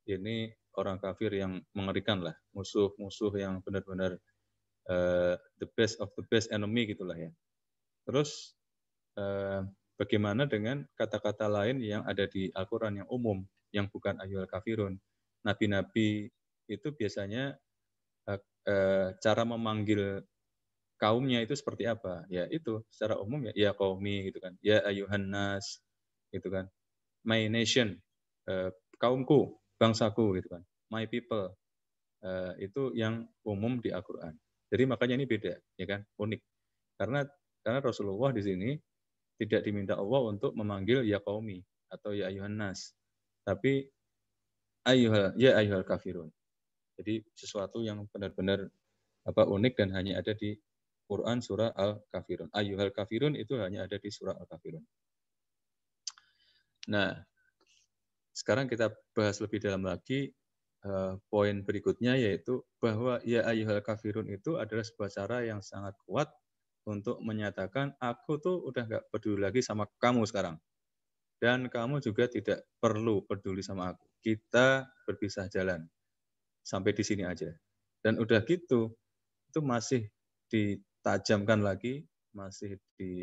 ini orang kafir yang mengerikan lah, musuh-musuh yang benar-benar the best of the best enemy gitulah ya. Terus bagaimana dengan kata-kata lain yang ada di Al-Quran yang umum, yang bukan Ayyuhal Kafirun? Nabi-nabi itu biasanya cara memanggil kaumnya itu seperti apa? Ya itu secara umum ya qaumi gitu kan, ya ayyuhan nas gitu kan, my nation, kaumku, bangsaku gitu kan, my people, itu yang umum di Al-Quran. Jadi makanya ini beda, ya kan, unik. Karena Rasulullah di sini tidak diminta Allah untuk memanggil ya qaumi atau ya ayyuhan nas, tapi ya ayyuhal kafirun. Jadi sesuatu yang benar-benar unik dan hanya ada di Quran surah Al-Kafirun. Ayyuhal kafirun itu hanya ada di surah Al-Kafirun. Nah, sekarang kita bahas lebih dalam lagi poin berikutnya, yaitu bahwa ya ayyuhal kafirun itu adalah sebuah cara yang sangat kuat untuk menyatakan aku tuh udah nggak peduli lagi sama kamu sekarang. Dan kamu juga tidak perlu peduli sama aku. Kita berpisah jalan. Sampai di sini aja. Dan udah gitu, itu masih ditajamkan lagi, masih di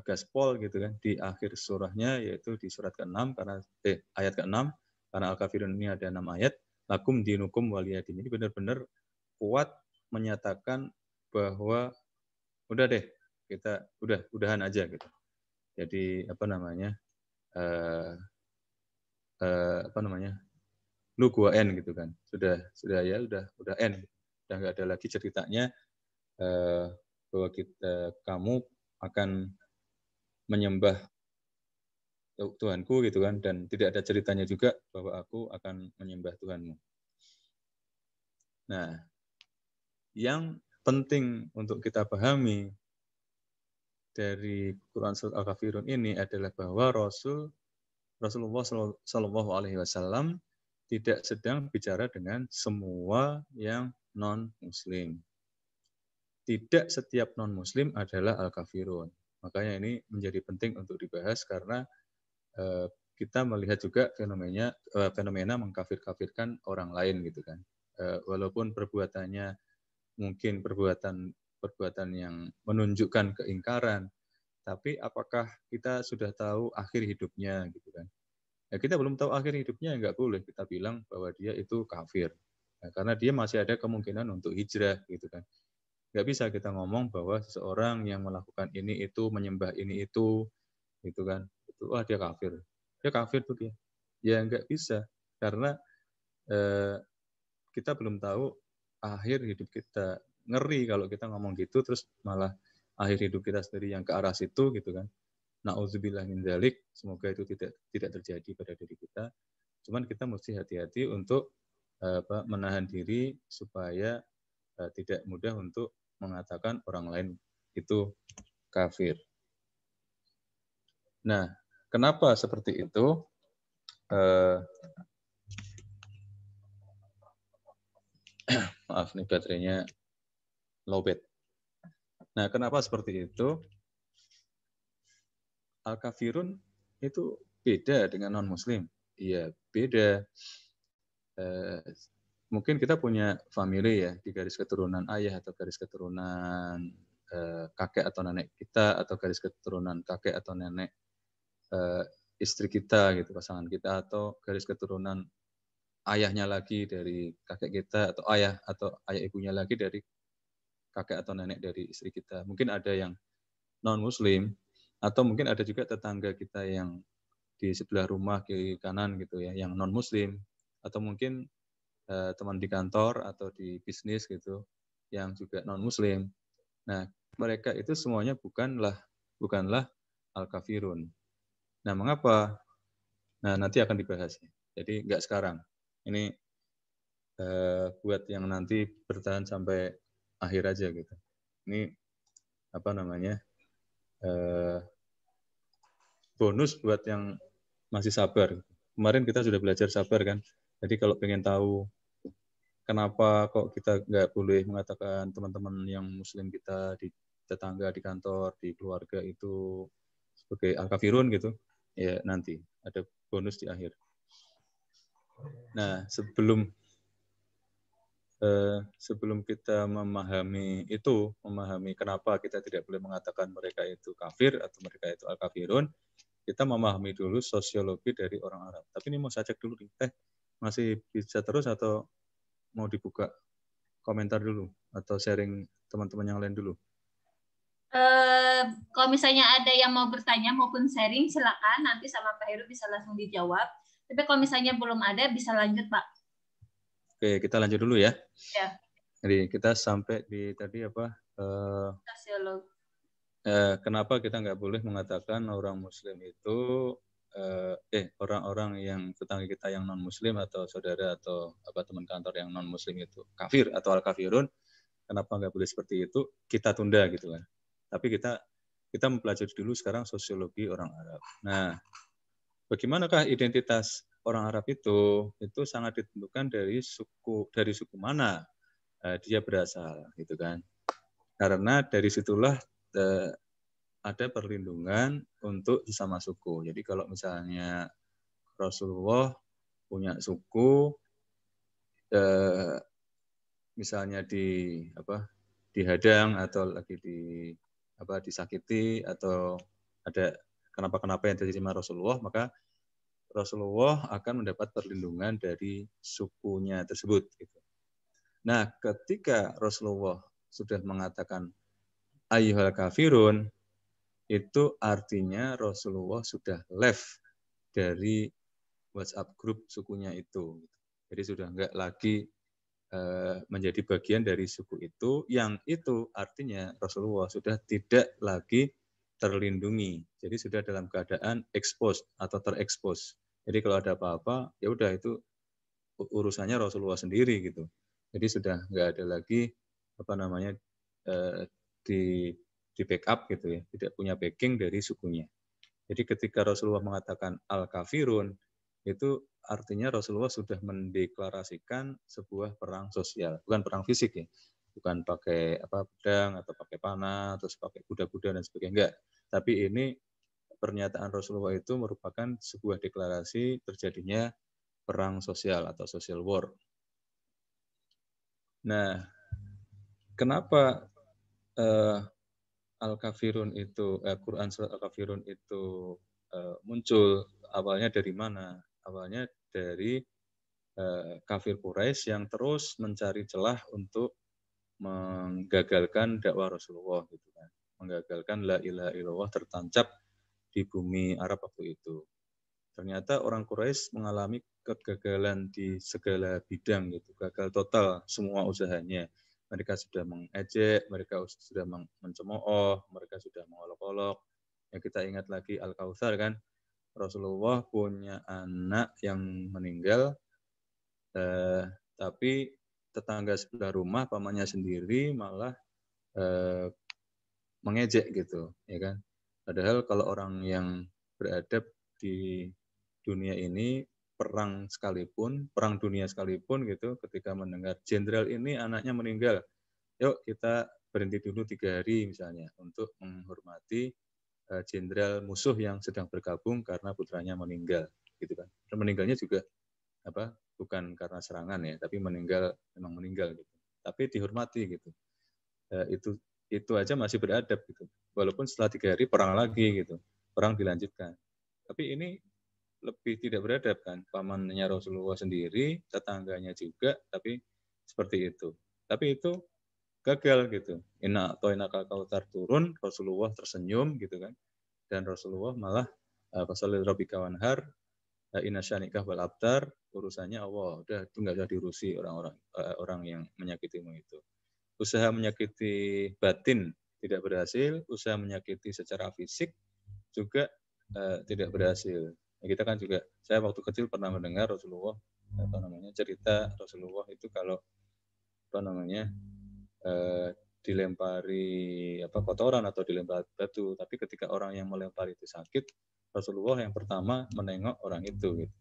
gaspol gitu kan di akhir surahnya, yaitu di surat ke-6 karena ayat ke-6, karena Al-Kafirun ini ada 6 ayat, lakum dinukum waliyadin. Ini benar-benar kuat menyatakan bahwa udah deh, kita udahan aja gitu. Jadi lu gua end gitu kan. Sudah end. Udah nggak ada lagi ceritanya bahwa kamu akan menyembah Tuhanku gitu kan, dan tidak ada ceritanya juga bahwa aku akan menyembah Tuhanmu. Nah, yang penting untuk kita pahami dari Quran surat Al-Kafirun ini adalah bahwa Rasulullah Shallallahu Alaihi Wasallam tidak sedang bicara dengan semua yang non-Muslim. Tidak setiap non-Muslim adalah Al-Kafirun. Makanya ini menjadi penting untuk dibahas karena kita melihat juga fenomena mengkafir-kafirkan orang lain gitu kan. Walaupun perbuatannya mungkin perbuatan yang menunjukkan keingkaran, tapi apakah kita sudah tahu akhir hidupnya gitu kan? Ya kita belum tahu akhir hidupnya, nggak boleh kita bilang bahwa dia itu kafir. Nah, karena dia masih ada kemungkinan untuk hijrah gitu kan. Nggak bisa kita ngomong bahwa seseorang yang melakukan ini itu, menyembah ini itu, gitu kan, itu dia kafir. Dia kafir tuh dia. Ya nggak bisa, karena kita belum tahu akhir hidup kita. Ngeri kalau kita ngomong gitu, terus malah akhir hidup kita sendiri yang ke arah situ gitu kan. Na'udzubillah min dzalik, semoga itu tidak terjadi pada diri kita. Cuman kita mesti hati-hati untuk menahan diri supaya tidak mudah untuk mengatakan orang lain itu kafir. Nah, kenapa seperti itu? Maaf nih baterainya lowbat. Nah, kenapa seperti itu? Al-Kafirun itu beda dengan non-Muslim. Iya, beda. mungkin kita punya family ya, di garis keturunan ayah atau garis keturunan kakek atau nenek kita, atau garis keturunan kakek atau nenek istri kita gitu, pasangan kita, atau garis keturunan ayahnya lagi dari kakek kita, atau ayah ibunya lagi dari kakek atau nenek dari istri kita. Mungkin ada yang non-muslim, atau mungkin ada juga tetangga kita yang di sebelah rumah kiri kanan gitu ya, yang non-muslim, atau mungkin teman di kantor atau di bisnis gitu yang juga non-muslim. Nah, mereka itu semuanya bukanlah al-kafirun. Nah, mengapa? Nah, nanti akan dibahas. Jadi nggak sekarang. Ini buat yang nanti bertahan sampai akhir aja gitu. Ini apa namanya? Bonus buat yang masih sabar. Kemarin kita sudah belajar sabar kan. Jadi kalau pengen tahu kenapa kok kita nggak boleh mengatakan teman-teman yang muslim kita di tetangga, di kantor, di keluarga itu sebagai al-kafirun gitu, ya nanti ada bonus di akhir. Nah, sebelum kita memahami kenapa kita tidak boleh mengatakan mereka itu kafir atau mereka itu al-kafirun, kita memahami dulu sosiologi dari orang Arab. Tapi ini mau saya cek dulu, masih bisa terus atau mau dibuka komentar dulu atau sharing teman-teman yang lain dulu? Kalau misalnya ada yang mau bertanya maupun sharing, silakan nanti sama Pak Heru bisa langsung dijawab. Tapi kalau misalnya belum ada, bisa lanjut, Pak. Oke, kita lanjut dulu ya. Ya. Jadi kita sampai di tadi apa? Sosiolog. Kenapa kita nggak boleh mengatakan orang Muslim itu orang-orang yang tetangga kita yang non Muslim atau saudara atau teman kantor yang non Muslim itu kafir atau al-kafirun? Kenapa nggak boleh seperti itu? Kita tunda gitu kan. Tapi kita mempelajari dulu sekarang sosiologi orang Arab. Nah, bagaimanakah identitas orang Arab itu? Itu sangat ditentukan dari suku mana dia berasal, gitu kan? Karena dari situlah ada perlindungan untuk sesama suku. Jadi kalau misalnya Rasulullah punya suku, misalnya dihadang atau lagi disakiti atau ada kenapa-kenapa yang terjadi sama Rasulullah, maka Rasulullah akan mendapat perlindungan dari sukunya tersebut. Gitu. Nah, ketika Rasulullah sudah mengatakan ayyuhal kafirun, itu artinya Rasulullah sudah left dari WhatsApp grup sukunya itu. Jadi sudah enggak lagi menjadi bagian dari suku itu, yang itu artinya Rasulullah sudah tidak lagi terlindungi. Jadi sudah dalam keadaan expose atau terekspos. Jadi kalau ada apa-apa, ya udah itu urusannya Rasulullah sendiri gitu. Jadi sudah nggak ada lagi di backup gitu ya, tidak punya backing dari sukunya. Jadi ketika Rasulullah mengatakan al-kafirun, itu artinya Rasulullah sudah mendeklarasikan sebuah perang sosial, bukan perang fisik ya, bukan pakai pedang atau pakai panah, terus pakai kuda-kuda dan sebagainya, enggak. Tapi ini pernyataan Rasulullah itu merupakan sebuah deklarasi terjadinya perang sosial atau social war. Nah, kenapa Al-Kafirun itu, Quran surat Al-Kafirun itu muncul? Awalnya dari mana? Awalnya dari kafir Quraisy yang terus mencari celah untuk menggagalkan dakwah Rasulullah, gitu kan. Menggagalkan la ilaha illallah tertancap di bumi Arab waktu itu. Ternyata orang Quraisy mengalami kegagalan di segala bidang gitu, gagal total semua usahanya. Mereka sudah mengejek, mereka sudah mencemooh, mereka sudah mengolok-olok. Ya kita ingat lagi Al-Kautsar kan, Rasulullah punya anak yang meninggal, tapi tetangga sebelah rumah, pamannya sendiri malah mengejek gitu, ya kan. Padahal kalau orang yang beradab di dunia ini, perang dunia sekalipun gitu, ketika mendengar jenderal ini anaknya meninggal, yuk kita berhenti dulu 3 hari misalnya untuk menghormati jenderal musuh yang sedang bergabung karena putranya meninggal, gitu kan. Dan meninggalnya juga bukan karena serangan ya, tapi memang meninggal gitu. Tapi dihormati gitu. Itu aja masih beradab gitu. Walaupun setelah 3 hari perang lagi gitu, perang dilanjutkan. Tapi ini lebih tidak beradab kan, pamannya Rasulullah sendiri, tetangganya juga, tapi seperti itu. Tapi itu gagal gitu. Inna toinaka kautsar turun, Rasulullah tersenyum gitu kan, dan Rasulullah malah fasalli rabbika wanhar, inna syanikah wal abtar, urusannya Allah, udah itu nggak usah diurusi orang yang menyakitimu itu. Usaha menyakiti batin tidak berhasil, usaha menyakiti secara fisik juga tidak berhasil. Ya, kita kan juga, saya waktu kecil pernah mendengar Rasulullah cerita Rasulullah itu kalau dilempari kotoran atau dilempari batu, tapi ketika orang yang melempari itu sakit, Rasulullah yang pertama menengok orang itu gitu.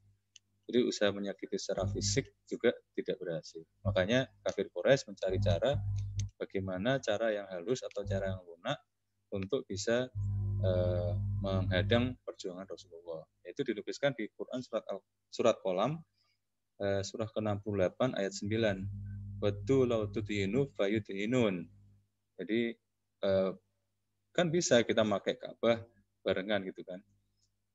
Jadi usaha menyakiti secara fisik juga tidak berhasil. Makanya kafir Quraisy mencari cara bagaimana cara yang halus atau cara yang lunak untuk bisa menghadang perjuangan Rasulullah. Itu dilukiskan di Quran surat Qalam surah ke-68 ayat 9. Waddu law tudhinu fayudhinun. Jadi kan bisa kita pakai Ka'bah barengan gitu kan.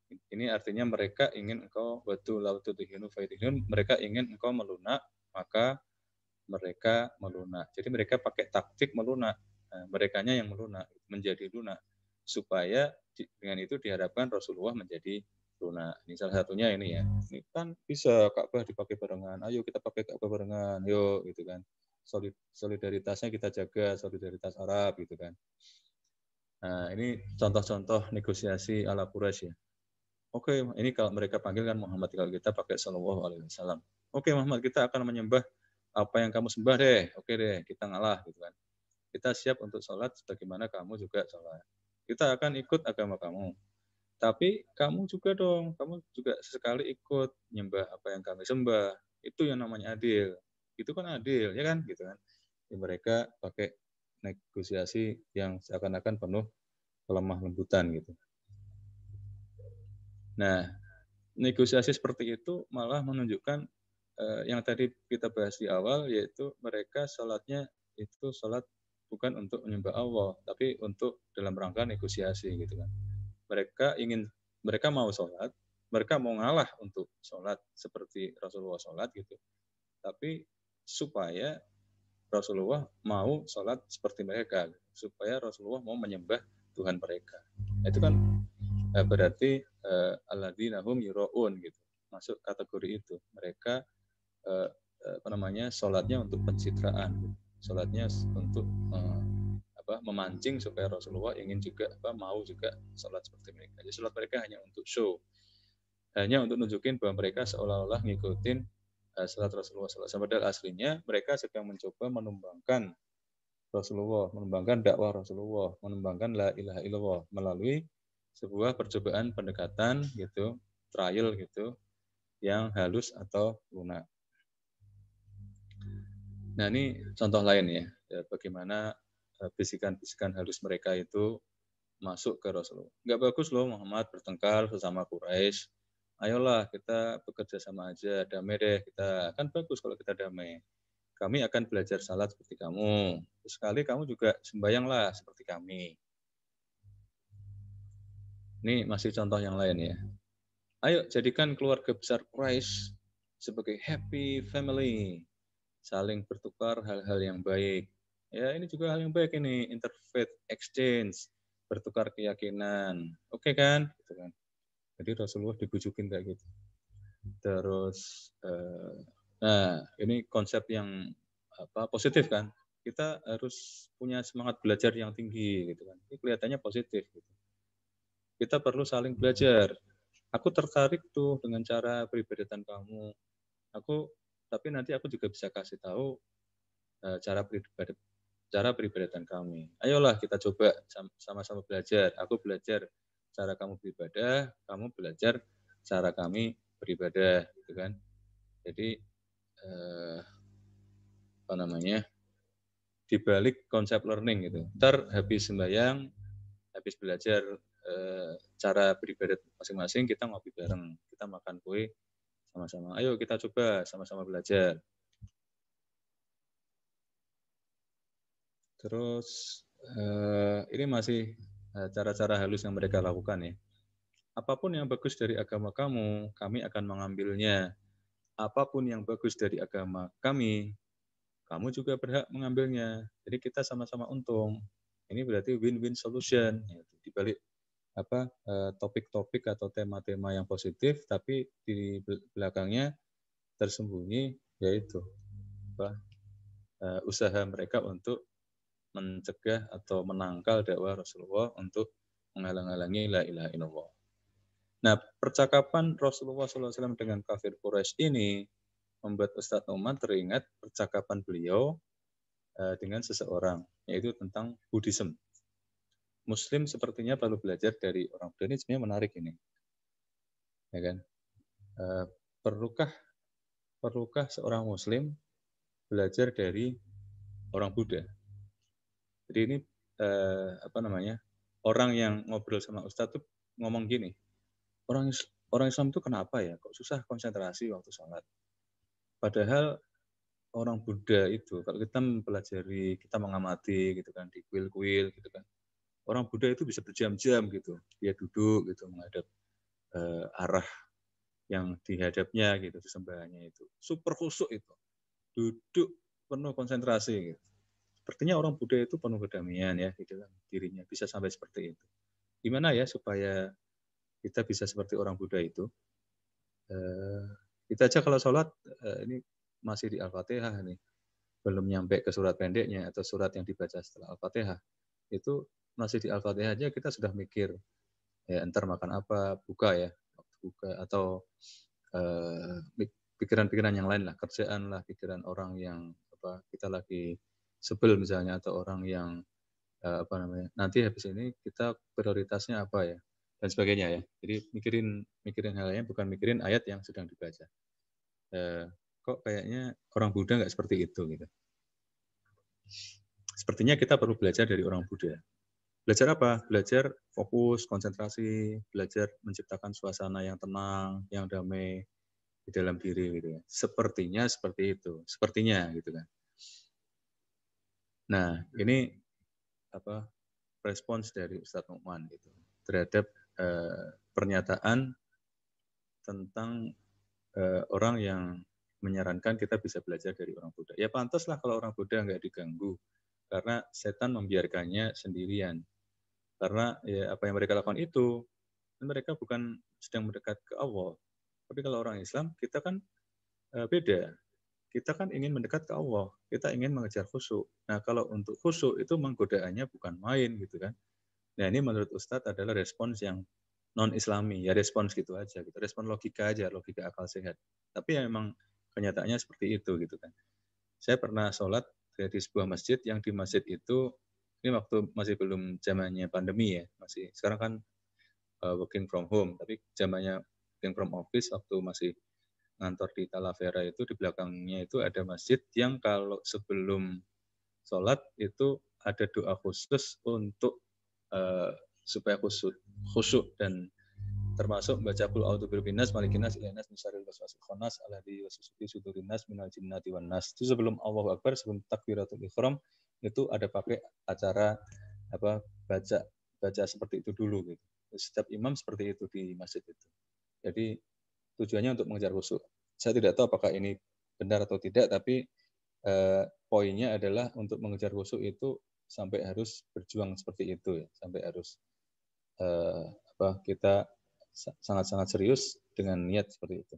Ini artinya mereka ingin engkau waddu law tudhinu fayudhinun, mereka ingin engkau melunak, maka mereka melunak. Jadi mereka pakai taktik melunak. Merekanya yang melunak, menjadi lunak, supaya dengan itu diharapkan Rasulullah menjadi lunak. Ini salah satunya ini ya. Ini kan bisa Ka'bah dipakai barengan. Ayo kita pakai Ka'bah barengan. Yuk gitu kan. Solidaritasnya kita jaga, solidaritas Arab gitu kan. Nah, ini contoh-contoh negosiasi ala Quraisy ya. Oke, ini kalau mereka panggil kan Muhammad, kalau kita pakai sallallahu alaihi wasallam. Oke Muhammad, kita akan menyembah apa yang kamu sembah deh. Oke deh, kita ngalah gitu kan. Kita siap untuk sholat sebagaimana kamu juga sholat. Kita akan ikut agama kamu. Tapi kamu juga dong, kamu juga sesekali ikut nyembah apa yang kami sembah. Itu yang namanya adil. Itu kan adil, ya kan? Gitu kan. Jadi mereka pakai negosiasi yang seakan-akan penuh kelemah lembutan gitu. Nah, negosiasi seperti itu malah menunjukkan yang tadi kita bahas di awal, yaitu mereka sholatnya itu sholat bukan untuk menyembah Allah, tapi untuk dalam rangka negosiasi gitu kan. Mereka mau sholat, mereka mau ngalah untuk sholat seperti Rasulullah sholat gitu, tapi supaya Rasulullah mau sholat seperti mereka, supaya Rasulullah mau menyembah Tuhan mereka. Itu kan berarti alladzina hum yura'un gitu, masuk kategori itu. Mereka sholatnya untuk pencitraan, sholatnya untuk memancing supaya Rasulullah ingin juga mau juga sholat seperti mereka. Jadi sholat mereka hanya untuk show, hanya untuk nunjukin bahwa mereka seolah-olah ngikutin sholat Rasulullah SAW. Padahal aslinya mereka sedang mencoba menumbangkan Rasulullah, menumbangkan dakwah Rasulullah, menumbangkan la ilaha illallah melalui sebuah percobaan pendekatan gitu, trial gitu, yang halus atau lunak. Nah ini contoh lain ya, bagaimana bisikan-bisikan halus mereka itu masuk ke Rasulullah. Nggak bagus loh Muhammad bertengkar sesama Quraisy. Ayolah kita bekerja sama aja, damai deh kita. Kan bagus kalau kita damai. Kami akan belajar salat seperti kamu. Sekali kamu juga sembahyanglah seperti kami. Ini masih contoh yang lain ya. Ayo jadikan keluarga besar Quraisy sebagai happy family. Saling bertukar hal-hal yang baik. Ya ini juga hal yang baik ini, interfaith exchange, bertukar keyakinan. Oke kan? Gitu kan. Jadi Rasulullah dibujukin kayak gitu. Terus, nah ini konsep yang positif kan? Kita harus punya semangat belajar yang tinggi gitu kan. Ini kelihatannya positif. Gitu. Kita perlu saling belajar. Aku tertarik tuh dengan cara peribadatan kamu. Tapi nanti aku juga bisa kasih tahu cara peribadatan kami. Ayolah kita coba sama-sama belajar. Aku belajar cara kamu beribadah, kamu belajar cara kami beribadah, gitu kan. Jadi di balik konsep learning gitu. Ntar habis sembahyang, habis belajar cara beribadat masing-masing, kita ngopi bareng, kita makan kue Sama-sama. Ayo kita coba sama-sama belajar. Terus ini masih cara-cara halus yang mereka lakukan ya. Apapun yang bagus dari agama kamu, kami akan mengambilnya. Apapun yang bagus dari agama kami, kamu juga berhak mengambilnya. Jadi kita sama-sama untung. Ini berarti win-win solution. Di balik topik-topik atau tema-tema yang positif, tapi di belakangnya tersembunyi yaitu usaha mereka untuk mencegah atau menangkal dakwah Rasulullah untuk menghalang-halangi la ilaha illallah. Nah, percakapan Rasulullah SAW dengan kafir Quraisy ini membuat Ustadz Nu'man teringat percakapan beliau dengan seseorang, yaitu tentang Buddhism. Muslim sepertinya perlu belajar dari orang Buddha. Ini sebenarnya menarik ini, ya kan? Perlukah seorang Muslim belajar dari orang Buddha? Jadi ini orang yang ngobrol sama Ustadz tuh ngomong gini, orang Islam itu kenapa ya kok susah konsentrasi waktu sholat? Padahal orang Buddha itu kalau kita mempelajari, kita mengamati gitu kan di kuil-kuil gitu kan, orang Buddha itu bisa berjam-jam gitu, dia duduk gitu menghadap arah yang dihadapnya gitu, sesembahannya itu super khusyuk itu, duduk penuh konsentrasi gitu. Sepertinya orang Buddha itu penuh kedamaian ya di dalam dirinya, bisa sampai seperti itu. Gimana ya supaya kita bisa seperti orang Buddha itu? Kita aja kalau sholat ini masih di Al-Fatihah nih, belum nyampe ke surat pendeknya atau surat yang dibaca setelah Al-Fatihah. Itu masih di Al-Fatihah aja kita sudah mikir, ya entar makan apa, buka ya, buka, atau pikiran-pikiran yang lain lah, kerjaan lah, pikiran orang yang kita lagi sebel misalnya, atau orang yang nanti habis ini kita prioritasnya apa ya, dan sebagainya ya. Jadi mikirin hal lain, bukan mikirin ayat yang sedang dibaca. Kok kayaknya orang Buddha nggak seperti itu gitu. Sepertinya kita perlu belajar dari orang Buddha. Belajar apa? Belajar fokus, konsentrasi, belajar menciptakan suasana yang tenang, yang damai di dalam diri gitu ya. Sepertinya seperti itu, sepertinya gitu kan. Nah, ini respons dari Ustadz Nu'man gitu terhadap pernyataan tentang orang yang menyarankan kita bisa belajar dari orang Buddha. Ya pantaslah kalau orang Buddha nggak diganggu, karena setan membiarkannya sendirian. Karena ya apa yang mereka lakukan itu, mereka bukan sedang mendekat ke Allah. Tapi kalau orang Islam, kita kan beda. Kita kan ingin mendekat ke Allah, kita ingin mengejar khusyuk. Nah, kalau untuk khusyuk itu menggodaannya bukan main gitu kan. Nah, ini menurut Ustadz adalah respons yang non-Islami, ya respons gitu aja, gitu. Respon logika aja, logika akal sehat. Tapi ya memang kenyataannya seperti itu gitu kan. Saya pernah sholat di sebuah masjid, yang di masjid itu, ini waktu masih belum zamannya pandemi ya, masih sekarang kan working from home, tapi zamannya working from office, waktu masih ngantor di Talavera itu, di belakangnya itu ada masjid yang kalau sebelum sholat itu ada doa khusus untuk supaya khusyuk, dan termasuk membaca qul a'udzu birabbin nas malikin nas ilahin nas min syarril waswasil khannas alladzi yuwaswisu fi sudurin nas minal jinnati wan nas. Itu sebelum Allahu Akbar, sebelum takbiratul ihram, itu ada pakai acara baca seperti itu dulu gitu. Setiap imam seperti itu di masjid itu. Jadi tujuannya untuk mengejar khusyuk. Saya tidak tahu apakah ini benar atau tidak, tapi poinnya adalah untuk mengejar khusyuk itu sampai harus berjuang seperti itu ya, sampai harus kita sangat-sangat serius dengan niat seperti itu.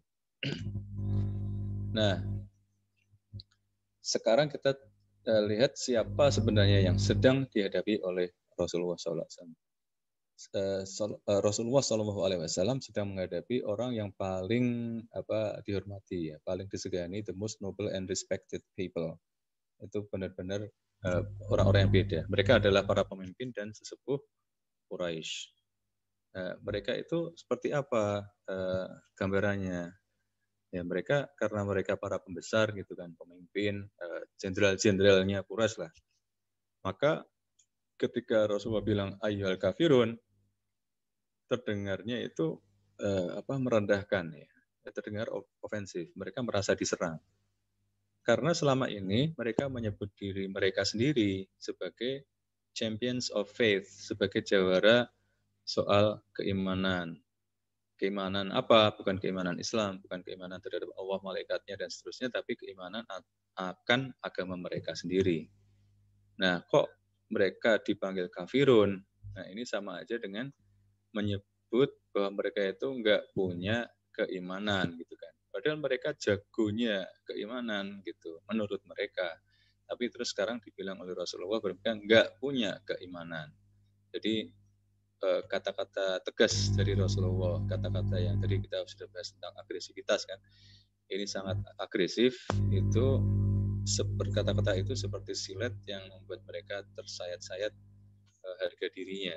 Nah, sekarang kita lihat siapa sebenarnya yang sedang dihadapi oleh Rasulullah SAW. Rasulullah SAW sedang menghadapi orang yang paling dihormati, ya, paling disegani, the most noble and respected people. Itu benar-benar orang-orang yang beda. Mereka adalah para pemimpin dan sesepuh Quraisy. Mereka itu seperti apa gambarannya? Ya mereka, karena mereka para pembesar gitu kan, pemimpin, jenderal-jenderalnya Quraisy lah. Maka ketika Rasulullah bilang ayyuhal kafirun, terdengarnya itu merendahkan ya. terdengar ofensif. Mereka merasa diserang. Karena selama ini mereka menyebut diri mereka sendiri sebagai champions of faith, sebagai jawara soal keimanan. Keimanan apa? Bukan keimanan Islam, bukan keimanan terhadap Allah, malaikatnya, dan seterusnya, tapi keimanan akan agama mereka sendiri. Nah, kok mereka dipanggil kafirun? Nah, ini sama aja dengan menyebut bahwa mereka itu nggak punya keimanan, gitu kan. Padahal mereka jagonya keimanan, gitu, menurut mereka. Tapi terus sekarang dibilang oleh Rasulullah mereka nggak punya keimanan. Jadi kata-kata tegas dari Rasulullah, kata-kata yang tadi kita sudah bahas tentang agresivitas kan, ini sangat agresif, itu kata-kata itu seperti silet yang membuat mereka tersayat-sayat harga dirinya.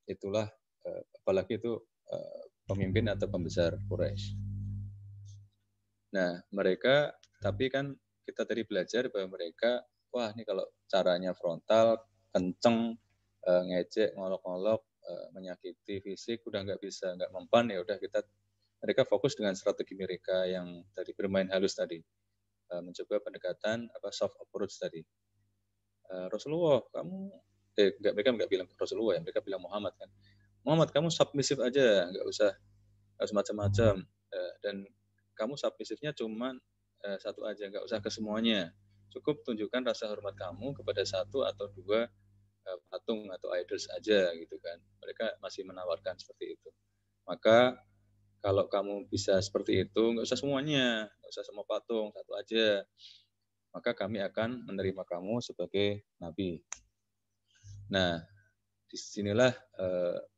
Itulah apalagi itu pemimpin atau pembesar Quraisy. Nah mereka, tapi kan kita tadi belajar bahwa mereka, wah ini kalau caranya frontal, kenceng, ngejek, ngolok-ngolok, menyakiti fisik, udah nggak bisa, nggak mempan, ya udah mereka fokus dengan strategi mereka yang tadi bermain halus tadi, mencoba pendekatan soft approach tadi. Rasulullah, kamu mereka nggak bilang Rasulullah ya, mereka bilang Muhammad kan, Muhammad kamu submisif aja, nggak usah macam-macam, dan kamu submisifnya cuma satu aja, nggak usah ke semuanya, cukup tunjukkan rasa hormat kamu kepada satu atau dua patung atau idols aja gitu kan. Mereka masih menawarkan seperti itu. Maka kalau kamu bisa seperti itu, nggak usah semuanya, nggak usah semua patung, satu aja, maka kami akan menerima kamu sebagai nabi. Nah, disinilah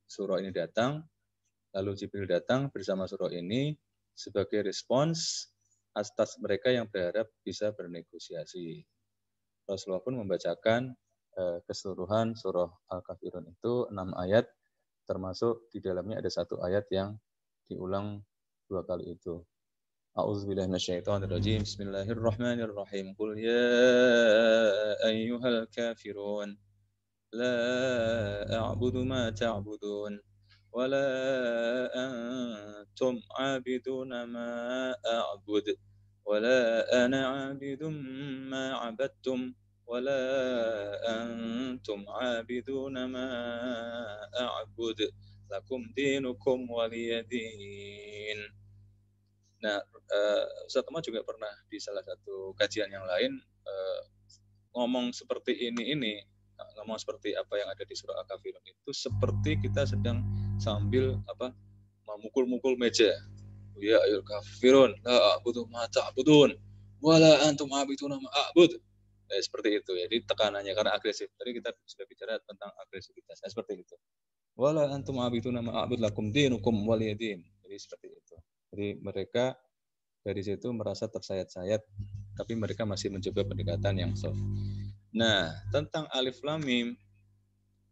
surah ini datang, lalu Jibril datang bersama surah ini sebagai respons atas mereka yang berharap bisa bernegosiasi. Rasulullah pun membacakan keseluruhan surah Al-Kafirun itu 6 ayat, termasuk di dalamnya ada satu ayat yang diulang 2 kali itu. A'udzubillahi minasyaitonirrajim. Bismillahirrahmanirrahim. Qul ya ayyuhal kafirun la a'budu ma ta'budun wa la antum 'abiduna ma a'bud wa la ana 'abidun ma 'abadtum wala antum 'abiduna ma a'bud lakum dinukum waliyadin. Nah, Ustaz Ahmad juga pernah di salah satu kajian yang lain ngomong seperti ngomong seperti apa yang ada di surah Al-Kafirun itu seperti kita sedang sambil memukul-mukul meja. Ya ayyuhal kafirun la a'budu ma ta'budun wala antum 'abiduna ma a'bud. Seperti itu ya, jadi tekanannya karena agresif. Tadi kita sudah bicara tentang agresivitas. Seperti itu. Wala antum abiduna ma a'bud lakum dinukum waliyadin. Jadi seperti itu. Jadi mereka dari situ merasa tersayat-sayat, tapi mereka masih mencoba pendekatan yang soft. Nah, tentang alif lam mim,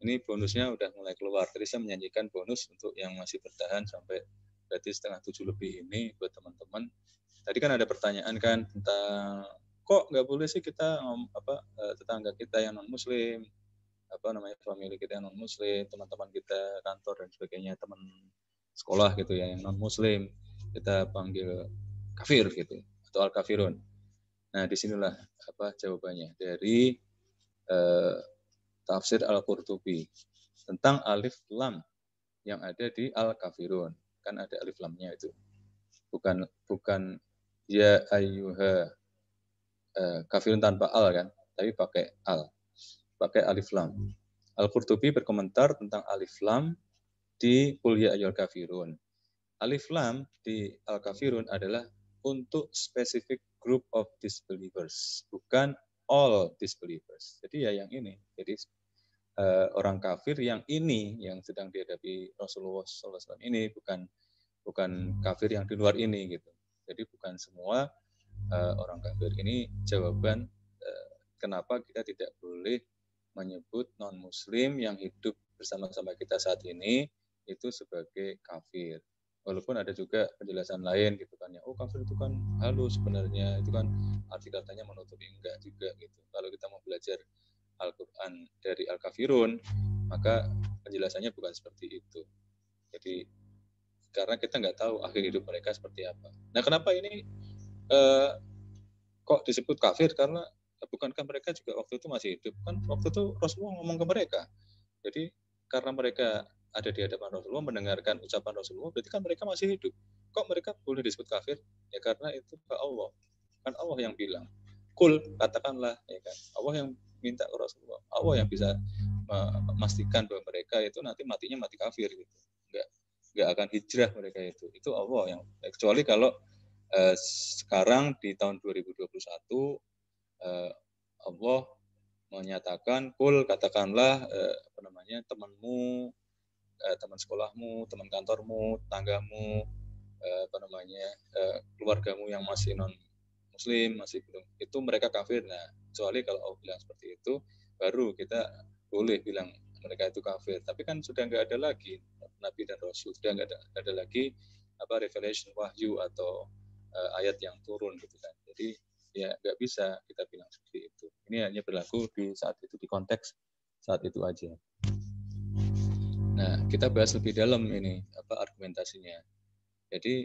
ini bonusnya udah mulai keluar. Tadi saya menyanyikan bonus untuk yang masih bertahan sampai berarti 6:30 lebih ini buat teman-teman. Tadi kan ada pertanyaan kan tentang kok nggak boleh sih kita tetangga kita yang non muslim, famili kita yang non muslim, teman-teman kita kantor dan sebagainya, teman sekolah gitu ya yang non muslim kita panggil kafir gitu atau al kafirun. Nah disinilah jawabannya dari tafsir Al-Qurtubi tentang alif lam yang ada di al kafirun, kan ada alif lamnya itu, bukan ya ayyuha kafirun tanpa al kan, tapi pakai alif lam. Al-Qurtubi berkomentar tentang alif lam di Qul ya ayyuhal kafirun. Alif lam di Al-Kafirun adalah untuk specific group of disbelievers, bukan all disbelievers. Jadi ya yang ini. Jadi orang kafir yang ini yang sedang dihadapi Rasulullah SAW ini bukan kafir yang di luar ini gitu. Jadi bukan semua orang kafir. Ini jawaban kenapa kita tidak boleh menyebut non-muslim yang hidup bersama-sama kita saat ini itu sebagai kafir. Walaupun ada juga penjelasan lain gitu kan ya, oh kafir itu kan halus sebenarnya, itu kan arti katanya menutupi, enggak juga gitu. Kalau kita mau belajar Al-Quran dari Al-Kafirun, maka penjelasannya bukan seperti itu. Jadi karena kita nggak tahu akhir hidup mereka seperti apa. Nah, kenapa ini kok disebut kafir? Karena bukankah mereka juga waktu itu masih hidup? Kan waktu itu Rasulullah ngomong ke mereka. Jadi karena mereka ada di hadapan Rasulullah, mendengarkan ucapan Rasulullah, berarti kan mereka masih hidup. Kok mereka boleh disebut kafir? Ya karena itu ke Allah. Kan Allah yang bilang. Kul, katakanlah. Ya kan? Allah yang minta ke Rasulullah. Allah yang bisa memastikan bahwa mereka itu nanti matinya mati kafir. Gitu. Nggak akan hijrah mereka itu. Itu Allah yang. Kecuali kalau sekarang di tahun 2021, Allah menyatakan, kul, katakanlah temanmu, teman sekolahmu, teman kantormu, tanggamu, keluargamu yang masih non muslim, masih belum, itu mereka kafir. Nah, kecuali kalau Allah bilang seperti itu, baru kita boleh bilang mereka itu kafir. Tapi kan sudah nggak ada lagi nabi dan rasul, sudah nggak ada lagi revelation, wahyu atau ayat yang turun gitu kan. Jadi ya nggak bisa kita bilang seperti itu. Ini hanya berlaku di saat itu, di konteks saat itu aja. Nah, kita bahas lebih dalam ini argumentasinya. Jadi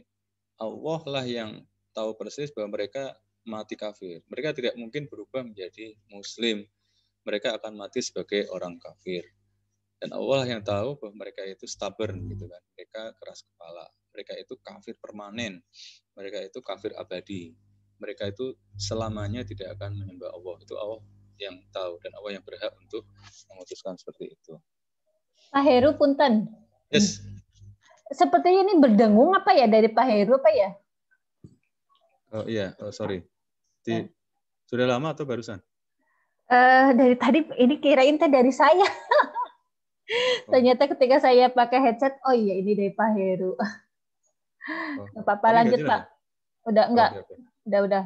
Allah lah yang tahu persis bahwa mereka mati kafir. Mereka tidak mungkin berubah menjadi muslim. Mereka akan mati sebagai orang kafir. Dan Allah yang tahu bahwa mereka itu stubborn gitu kan. Mereka keras kepala. Mereka itu kafir permanen. Mereka itu kafir abadi. Mereka itu selamanya tidak akan menyembah Allah. Itu Allah yang tahu dan Allah yang berhak untuk memutuskan seperti itu. Pak Heru punten. Yes. Sepertinya ini berdengung apa ya dari Pak Heru apa ya? Oh iya, sorry. Sudah lama atau barusan? Dari tadi ini kirain teh dari saya. Ternyata ketika saya pakai headset, oh iya ini dari Pak Heru. Nggak apa-apa, lanjut Pak. Udah enggak? Okay. Udah.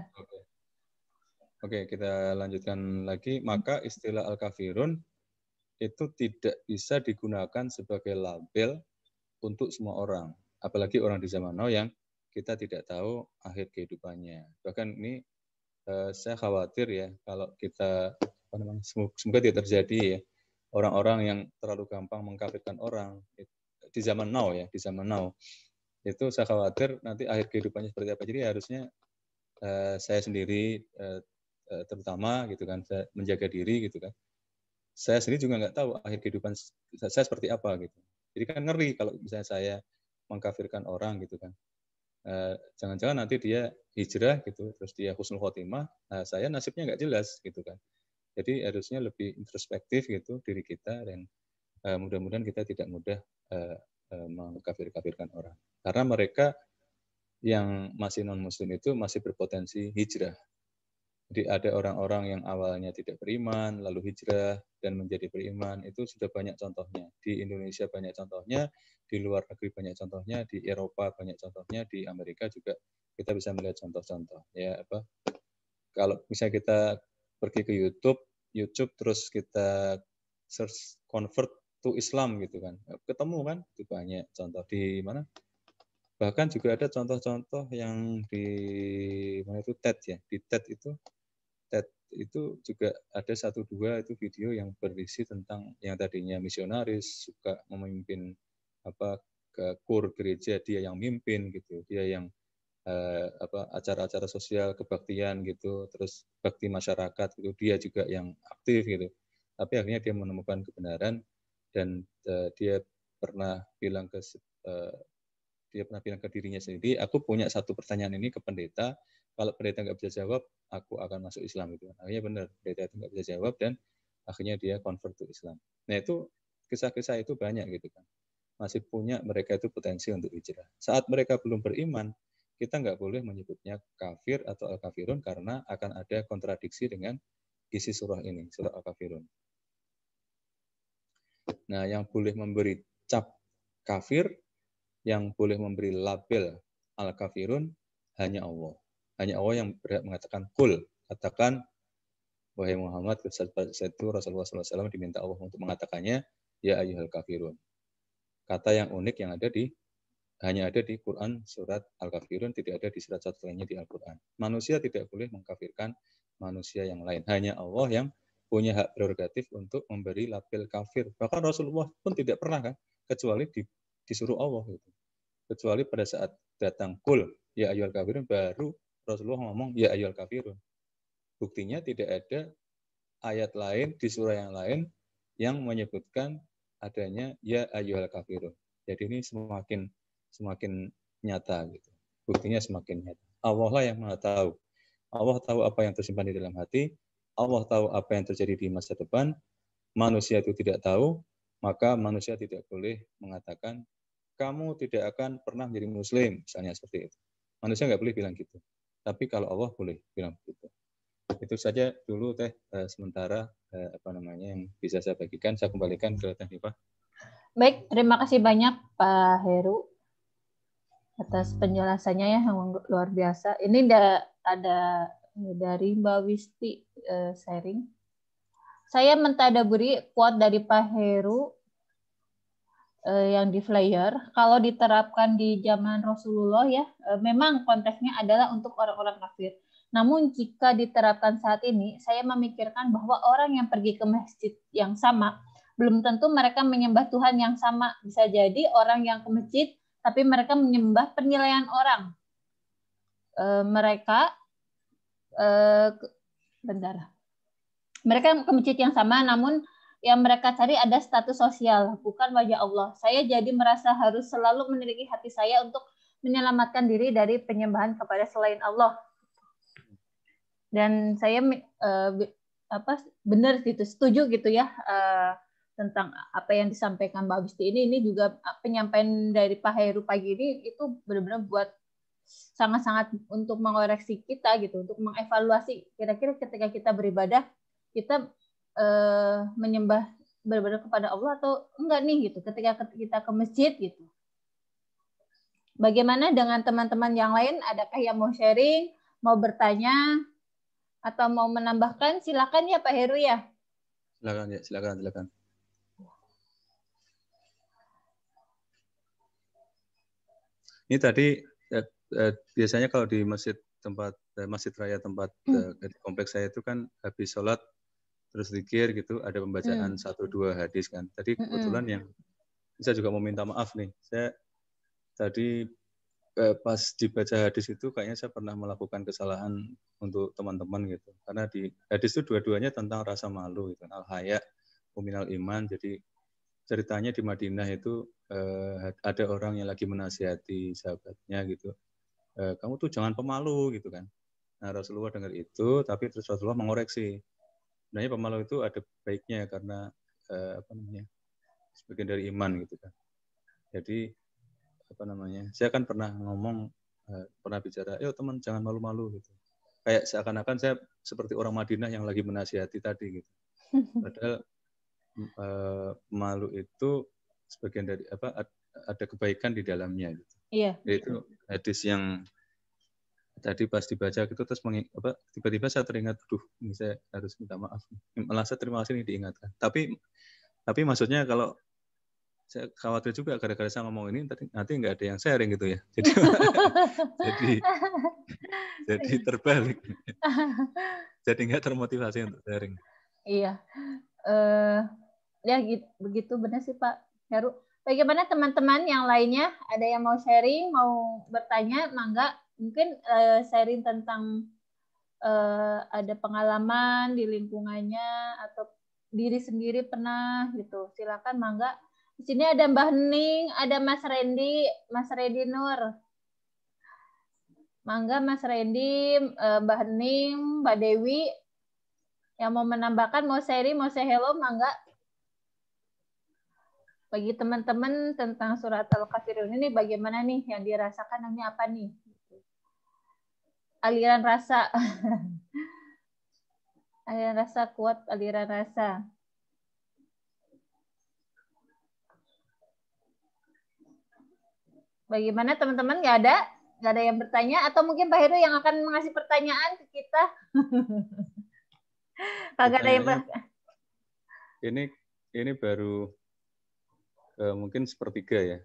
Oke, kita lanjutkan lagi. Maka istilah al-kafirun itu tidak bisa digunakan sebagai label untuk semua orang. Apalagi orang di zaman now yang kita tidak tahu akhir kehidupannya. Bahkan ini saya khawatir ya kalau kita semoga tidak terjadi ya orang-orang yang terlalu gampang mengkafirkan orang di zaman now ya, di zaman now. Itu saya khawatir nanti akhir kehidupannya seperti apa. Jadi harusnya saya sendiri terutama gitu kan, saya menjaga diri gitu kan. Saya sendiri juga nggak tahu akhir kehidupan saya seperti apa gitu. Jadi kan ngeri kalau misalnya saya mengkafirkan orang gitu kan. Jangan-jangan nanti dia hijrah gitu, terus dia husnul khotimah, saya nasibnya nggak jelas gitu kan. Jadi harusnya lebih introspektif gitu diri kita dan mudah-mudahan kita tidak mudah mengkafir-kafirkan orang. Karena mereka yang masih non-muslim itu masih berpotensi hijrah. Jadi ada orang-orang yang awalnya tidak beriman, lalu hijrah dan menjadi beriman. Itu sudah banyak contohnya. Di Indonesia banyak contohnya, di luar negeri banyak contohnya, di Eropa banyak contohnya, di Amerika juga kita bisa melihat contoh-contoh. Ya kalau misalnya kita pergi ke YouTube terus kita search convert to Islam gitu kan, ketemu kan itu banyak contoh di mana. Bahkan juga ada contoh-contoh yang di mana itu TED ya, di TED itu juga ada 1-2 itu video yang berisi tentang yang tadinya misionaris, suka memimpin ke kur gereja, dia yang mimpin gitu, dia yang acara-acara sosial kebaktian gitu, terus bakti masyarakat gitu, dia juga yang aktif gitu. Tapi akhirnya dia menemukan kebenaran dan dia pernah bilang ke dirinya sendiri, aku punya satu pertanyaan ini ke pendeta, kalau pendeta nggak bisa jawab, aku akan masuk Islam gitu. Akhirnya benar, pendeta itu nggak bisa jawab dan akhirnya dia convert to Islam. Nah itu kisah-kisah itu banyak gitu kan. Masih punya mereka itu potensi untuk hijrah. Saat mereka belum beriman, kita nggak boleh menyebutnya kafir atau al-kafirun karena akan ada kontradiksi dengan isi surah ini, surah al-kafirun. Nah, yang boleh memberi cap kafir, yang boleh memberi label al-kafirun hanya Allah. Hanya Allah yang berhak mengatakan kul. Katakan, wahai Muhammad, saat itu Rasulullah SAW diminta Allah untuk mengatakannya, ya ayyuhal kafirun. Kata yang unik yang hanya ada di Quran surat Al-Kafirun, tidak ada di surat-surat lainnya di Al-Quran. Manusia tidak boleh mengkafirkan manusia yang lain. Hanya Allah yang punya hak prerogatif untuk memberi label kafir. Bahkan Rasulullah pun tidak pernah kan, kecuali disuruh Allah. Gitu. Kecuali pada saat datang kul ya ayyuhal kafirun, baru Rasulullah ngomong ya ayyuhal kafirun. Buktinya tidak ada ayat lain di surah yang lain yang menyebutkan adanya ya ayyuhal kafirun. Jadi ini semakin nyata gitu. Buktinya semakin nyata. Allah lah yang Maha tahu. Allah tahu apa yang tersimpan di dalam hati. Allah tahu apa yang terjadi di masa depan. Manusia itu tidak tahu, maka manusia tidak boleh mengatakan kamu tidak akan pernah menjadi muslim, misalnya seperti itu. Manusia nggak boleh bilang gitu. Tapi kalau Allah boleh bilang begitu. Itu saja dulu Teh sementara yang bisa saya bagikan. Saya kembalikan ke Teh Nifah. Baik, terima kasih banyak Pak Heru atas penjelasannya ya yang luar biasa. Ini ada dari Mbak Wisti sharing. Saya mentadaburi quote dari Pak Heru yang di flyer. Kalau diterapkan di zaman Rasulullah ya, memang konteksnya adalah untuk orang-orang kafir. Namun jika diterapkan saat ini, saya memikirkan bahwa orang yang pergi ke masjid yang sama, belum tentu mereka menyembah Tuhan yang sama. Bisa jadi orang yang ke masjid, tapi mereka menyembah penilaian orang. Mereka ke masjid yang sama, namun yang mereka cari ada status sosial, bukan wajah Allah. Saya jadi merasa harus selalu meneliti hati saya untuk menyelamatkan diri dari penyembahan kepada selain Allah. Dan saya benar gitu, setuju gitu ya tentang apa yang disampaikan Mbak Wisti ini juga penyampaian dari Pak Heru pagi ini itu benar-benar buat sangat-sangat untuk mengoreksi kita gitu, untuk mengevaluasi kira-kira ketika kita beribadah kita menyembah benar-benar kepada Allah atau enggak nih gitu ketika kita ke masjid gitu. Bagaimana dengan teman-teman yang lain? Adakah yang mau sharing, mau bertanya atau mau menambahkan? Silakan ya Pak Heru ya. Silakan. Ini tadi biasanya kalau di masjid raya tempat kompleks saya itu kan habis sholat terus zikir gitu, ada pembacaan 1-2 hadis kan. Tadi kebetulan yang saya juga mau minta maaf nih. Saya tadi pas dibaca hadis itu kayaknya saya pernah melakukan kesalahan untuk teman-teman gitu. Karena di hadis itu dua-duanya tentang rasa malu gitu. Al-haya minal iman. Jadi ceritanya di Madinah itu ada orang yang lagi menasihati sahabatnya gitu. Kamu tuh jangan pemalu gitu kan. Nah, Rasulullah dengar itu, tapi terus Rasulullah mengoreksi. Sebenarnya pemalu itu ada baiknya karena sebagian dari iman gitu kan. Jadi saya kan pernah ngomong, pernah bicara, teman jangan malu-malu gitu. Kayak seakan-akan saya seperti orang Madinah yang lagi menasihati tadi gitu. Padahal malu itu sebagian dari ada kebaikan di dalamnya gitu. Iya. Itu hadis yang tadi pas dibaca gitu terus tiba-tiba saya teringat, ini saya harus minta maaf. Malah saya terima kasih ini diingatkan. Tapi maksudnya kalau saya khawatir juga gara-gara saya ngomong ini nanti nggak ada yang sharing gitu ya. Jadi terbalik. Jadi nggak termotivasi untuk sharing. Iya. Ya gitu, begitu benar sih Pak Heru. Bagaimana teman-teman yang lainnya? Ada yang mau sharing, mau bertanya, mangga. Mungkin sharing tentang ada pengalaman di lingkungannya atau diri sendiri pernah gitu. Silakan mangga. Di sini ada Mbak Hening, ada Mas Randy Nur. Mangga Mas Randy, Mbak Hening, Mbak Dewi yang mau menambahkan, mau sharing, mau say hello, mangga. Bagi teman-teman tentang surat Al-Kafirun ini bagaimana nih yang dirasakan, ini apa nih? Aliran rasa. Aliran rasa kuat, aliran rasa. Bagaimana teman-teman? Nggak ada yang bertanya? Atau mungkin Pak Heru yang akan mengasih pertanyaan ke kita? Kalau nggak ada yang ini baru mungkin sepertiga ya.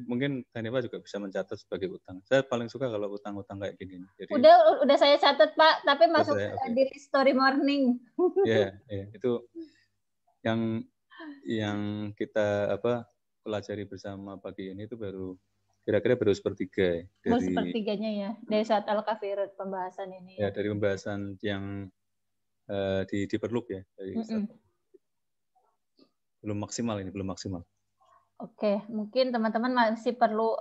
Mungkin Tanifa juga bisa mencatat sebagai utang. Saya paling suka kalau utang-utang kayak gini. Jadi, udah saya catat Pak, tapi masuk di story morning. Ya, itu yang kita pelajari bersama pagi ini itu kira-kira baru sepertiga dari sepertiganya ya dari saat Al-Kafirun pembahasan ini ya dari pembahasan yang di Perluk ya belum maksimal. Oke, mungkin teman-teman masih perlu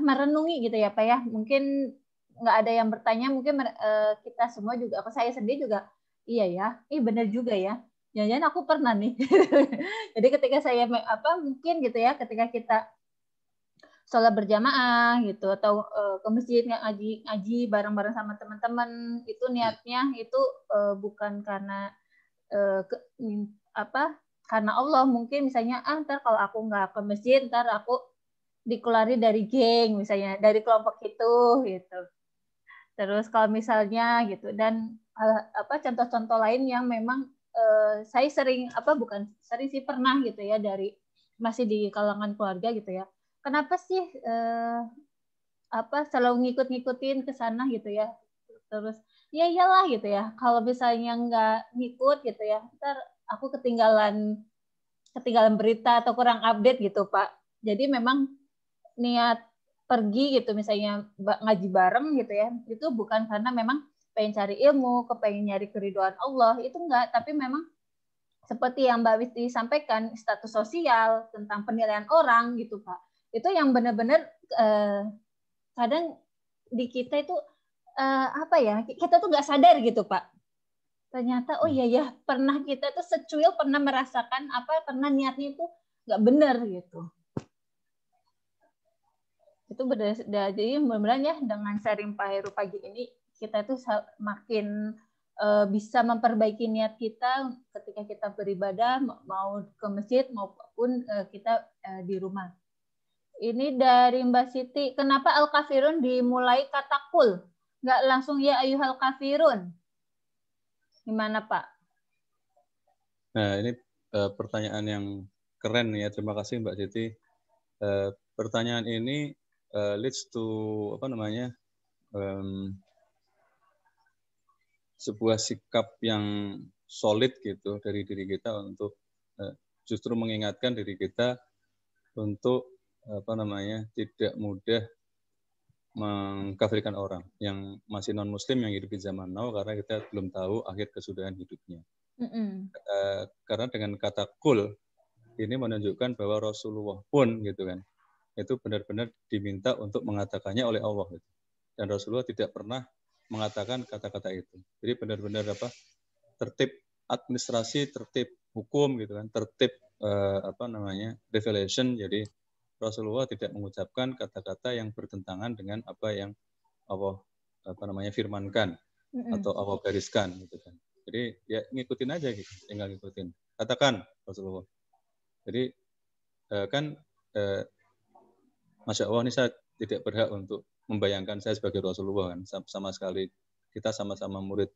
merenungi gitu ya Pak ya. Mungkin nggak ada yang bertanya, mungkin kita semua juga, saya sendiri juga, iya ya, benar juga ya. Jangan-jangan aku pernah nih. Jadi ketika saya mungkin gitu ya, ketika kita sholat berjamaah gitu atau ke masjid ngaji bareng-bareng sama teman-teman, itu niatnya itu bukan karena karena Allah, mungkin misalnya ntar kalau aku nggak ke masjid ntar aku dikeluarin dari geng misalnya, dari kelompok itu gitu. Terus kalau misalnya gitu, dan contoh-contoh lain yang memang saya sering bukan sering sih, pernah gitu ya, dari masih di kalangan keluarga gitu ya, kenapa sih selalu ngikut-ngikutin ke sana gitu ya, terus ya iyalah gitu ya, kalau misalnya nggak ngikut gitu ya ntar aku ketinggalan berita atau kurang update gitu Pak. Jadi memang niat pergi gitu misalnya ngaji bareng gitu ya, itu bukan karena memang pengen cari ilmu, kepengen nyari keridhaan Allah, itu enggak, tapi memang seperti yang Mbak Witi sampaikan, status sosial, tentang penilaian orang gitu Pak. Itu yang benar-benar kadang di kita itu kita tuh nggak sadar gitu Pak. Ternyata oh iya ya, pernah kita tuh secuil pernah merasakan pernah niatnya itu nggak benar gitu. Itu benar. Jadi mudah-mudahan ya dengan sharing Pak Heru pagi ini kita tuh makin bisa memperbaiki niat kita ketika kita beribadah, mau ke masjid maupun kita di rumah. Ini dari Mbak Siti, kenapa Al-Kafirun dimulai kata kul, nggak langsung ya ayyuhal kafirun? Gimana Pak? Nah, ini pertanyaan yang keren ya. Terima kasih Mbak Siti. Pertanyaan ini leads to sebuah sikap yang solid gitu dari diri kita untuk justru mengingatkan diri kita untuk tidak mudah mengkafirkan orang yang masih non muslim yang hidup di zaman now, karena kita belum tahu akhir kesudahan hidupnya. Karena dengan kata kul ini menunjukkan bahwa Rasulullah pun gitu kan, itu benar-benar diminta untuk mengatakannya oleh Allah gitu. Dan Rasulullah tidak pernah mengatakan kata-kata itu. Jadi benar-benar tertib administrasi, tertib hukum gitu kan, tertib revelation. Jadi Rasulullah tidak mengucapkan kata-kata yang bertentangan dengan apa yang Allah firmankan atau Allah gariskan gitu kan. Jadi ya ngikutin aja gitu, tinggal ngikutin. Katakan Rasulullah. Jadi Masya Allah, ini saya tidak berhak untuk membayangkan saya sebagai Rasulullah kan. Sama sekali kita sama-sama murid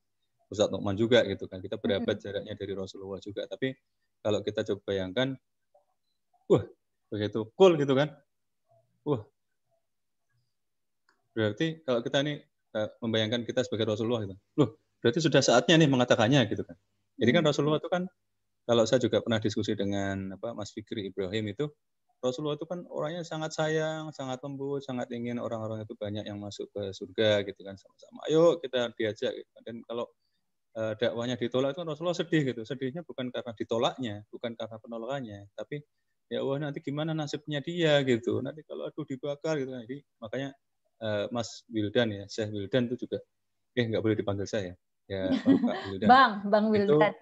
Ustadz Nu'man juga gitu kan. Kita berabad jaraknya dari Rasulullah juga. Tapi kalau kita coba bayangkan, begitu cool gitu kan. Berarti kalau kita ini membayangkan kita sebagai Rasulullah gitu. Berarti sudah saatnya nih mengatakannya gitu kan. Jadi kan Rasulullah itu kan, kalau saya juga pernah diskusi dengan Mas Fikri Ibrahim itu, Rasulullah itu kan orangnya sangat sayang, sangat lembut, sangat ingin orang-orang itu banyak yang masuk ke surga gitu kan, sama-sama. Ayo kita diajak gitu. Dan kalau dakwahnya ditolak itu Rasulullah sedih gitu. Sedihnya bukan karena ditolaknya, bukan karena penolakannya, tapi ya Allah nanti gimana nasibnya dia gitu. Nanti kalau dibakar gitu. Jadi makanya Mas Wildan ya, Syekh Wildan itu juga nggak boleh dipanggil saya. Ya Pak Wildan. Bang Wildan.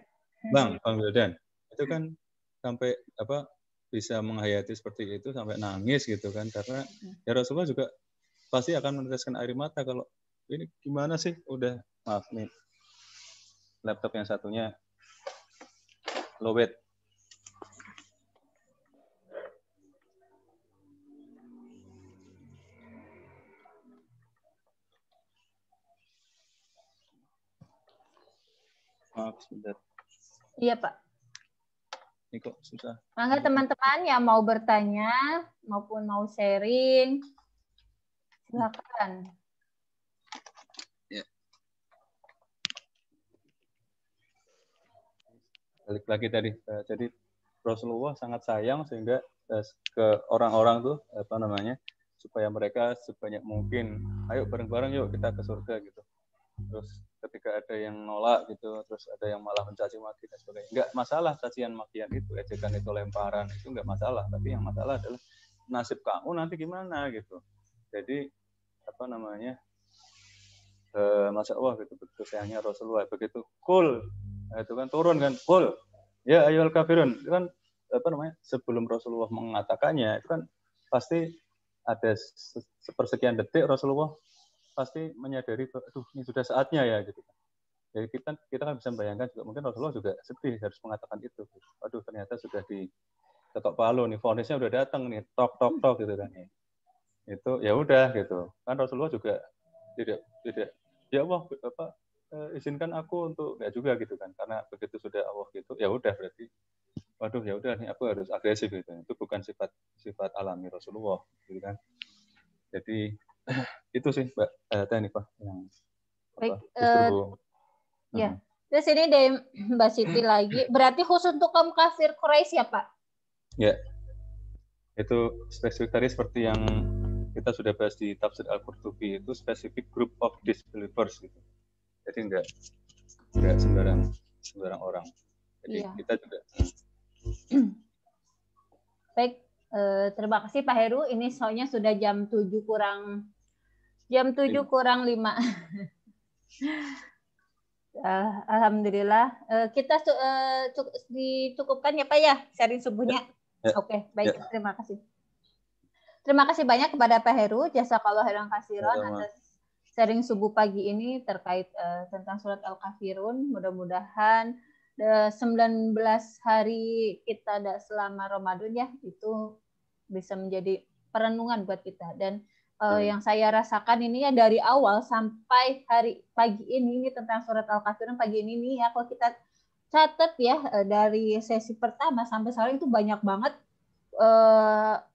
Bang Wildan. Itu kan sampai bisa menghayati seperti itu sampai nangis gitu kan, karena ya Rasulullah juga pasti akan meneteskan air mata kalau ini gimana sih, udah maaf nih laptop yang satunya lowet. Maaf sebentar. Iya Pak. Ini kok susah. Mangga teman-teman yang mau bertanya maupun mau sharing, silakan. Ya. Balik lagi tadi. Jadi Rasulullah sangat sayang sehingga ke orang-orang tuh supaya mereka sebanyak mungkin ayo bareng-bareng yuk kita ke surga gitu. Terus ketika ada yang nolak gitu, terus ada yang malah mencaci maki dan sebagainya. Enggak masalah cacian makian itu, ejekan itu, lemparan itu enggak masalah, tapi yang masalah adalah nasib kamu nanti gimana gitu. Jadi Masya Allah gitu, begitu sayangnya Rasulullah, begitu itu kan turun kan, ya ayyuhal kafirun, itu kan sebelum Rasulullah mengatakannya itu kan pasti ada sepersekian detik Rasulullah pasti menyadari, aduh ini sudah saatnya ya gitu. Jadi kita kan bisa membayangkan juga mungkin Rasulullah juga sedih harus mengatakan itu. Aduh ternyata sudah diketok palu nih, vonisnya udah datang nih, tok gitu kan. Itu ya udah gitu. Kan Rasulullah juga tidak ya Allah izinkan aku untuk enggak juga gitu kan. Karena begitu sudah Allah gitu, ya udah berarti waduh ya udah nih aku harus agresif gitu. Itu bukan sifat alami Rasulullah gitu kan. Jadi itu sih Mbak Tani Pak yang justru ya. Terus ini dari Mbak Siti lagi, berarti khusus untuk kaum kafir Quraisy ya Pak? Ya, itu spesifik tadi seperti yang kita sudah bahas di Tafsir Al-Qurtubi, itu spesifik group of disbelievers gitu. Jadi enggak sembarang orang. Jadi kita juga. Baik, terima kasih Pak Heru. Ini soalnya sudah jam 7 kurang 5. Alhamdulillah. Kita dicukupkan ya Pak ya sharing subuhnya. Ya. Oke, baik. Ya. Terima kasih. Terima kasih banyak kepada Pak Heru, jazakallahu khairan katsiran atas sharing subuh pagi ini terkait tentang surat Al-Kafirun. Mudah-mudahan 19 hari kita selama Ramadan ya itu bisa menjadi perenungan buat kita. Dan yang saya rasakan ini ya dari awal sampai hari pagi ini tentang surat Al-Kafirun pagi ini nih ya, kalau kita catat ya dari sesi pertama sampai sekarang itu banyak banget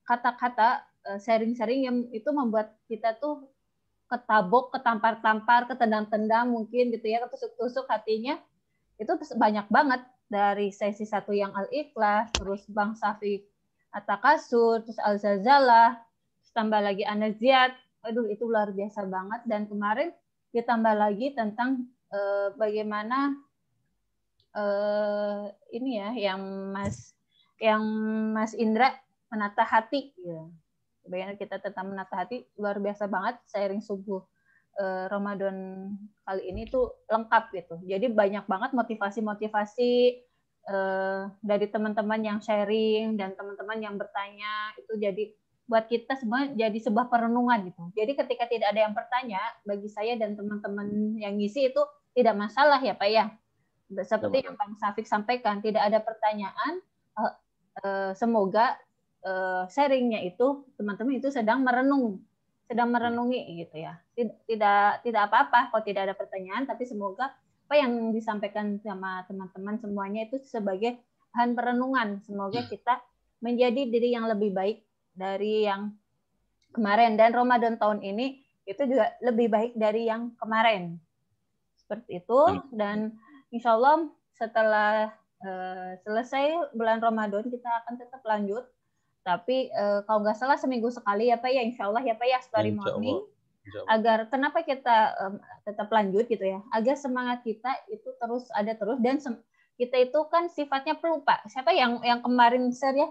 kata-kata sharing-sharing yang itu membuat kita tuh ketabok, ketampar-tampar, ketendang-tendang mungkin gitu ya, ketusuk-tusuk hatinya. Itu banyak banget dari sesi 1 yang Al-Ikhlas, terus Bang Syafiq At-Takasur, terus Al-Zazalah, terus tambah lagi An-Naziat. Aduh, itu luar biasa banget. Dan kemarin ditambah lagi tentang bagaimana ini ya yang Mas Indra menata hati ya. Bagaimana kita tentang menata hati, luar biasa banget sharing subuh Ramadan kali ini tuh lengkap gitu. Jadi banyak banget motivasi-motivasi dari teman-teman yang sharing dan teman-teman yang bertanya, itu jadi buat kita semua jadi sebuah perenungan gitu. Jadi ketika tidak ada yang bertanya, bagi saya dan teman-teman yang ngisi itu tidak masalah ya Pak ya. Seperti yang Bang Syafiq sampaikan, tidak ada pertanyaan, semoga sharingnya itu teman-teman itu sedang merenungi gitu ya. Tidak apa-apa kalau tidak ada pertanyaan, tapi semoga apa yang disampaikan sama teman-teman semuanya itu sebagai bahan perenungan. Semoga kita menjadi diri yang lebih baik dari yang kemarin, dan Ramadan tahun ini itu juga lebih baik dari yang kemarin. Seperti itu. Dan insya Allah setelah selesai bulan Ramadan kita akan tetap lanjut. Tapi kalau nggak salah seminggu sekali ya Pak ya, insya Allah ya Pak ya, story morning. Agar kenapa kita tetap lanjut gitu ya, agar semangat kita itu terus ada terus, dan kita itu kan sifatnya pelupa. Siapa yang kemarin share ya,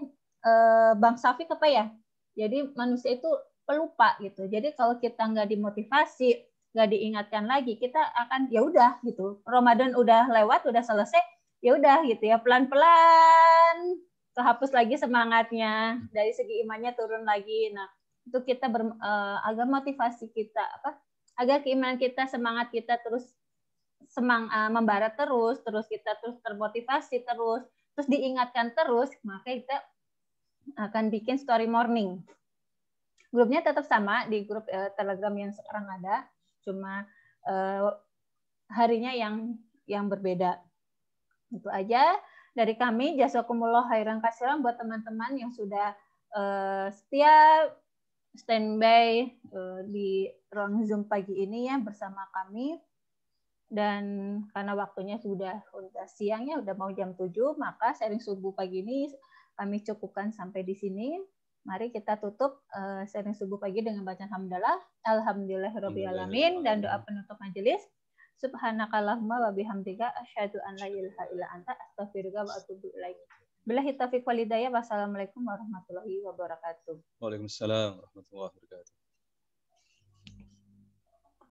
Bang Syafiq apa ya, jadi manusia itu pelupa gitu. Jadi kalau kita nggak dimotivasi, nggak diingatkan lagi, kita akan ya udah gitu, Ramadan udah lewat, udah selesai, ya udah gitu ya, pelan-pelan kehapus lagi semangatnya, dari segi imannya turun lagi. Nah, itu kita agar motivasi kita agar keimanan kita, semangat kita terus membara terus kita terus termotivasi terus diingatkan terus, maka kita akan bikin story morning. Grupnya tetap sama di grup Telegram yang sekarang ada, cuma harinya yang berbeda. Itu aja dari kami. Jazakumullah khairan katsiran buat teman-teman yang sudah setia standby di ruang Zoom pagi ini ya bersama kami. Dan karena waktunya sudah siangnya, udah mau jam 7, maka sharing subuh pagi ini kami cukupkan sampai di sini. Mari kita tutup sharing subuh pagi dengan bacaan hamdalah, alhamdulillahirabbil alamin, dan doa penutup majelis. Subhanakallahumma wa bihamdika asyhadu an la ilaha illa anta astaghfiruka wa atubu ilaik. Billahi taufiq wal hidayah. Wassalamualaikum warahmatullahi wabarakatuh. Waalaikumsalam warahmatullahi wabarakatuh.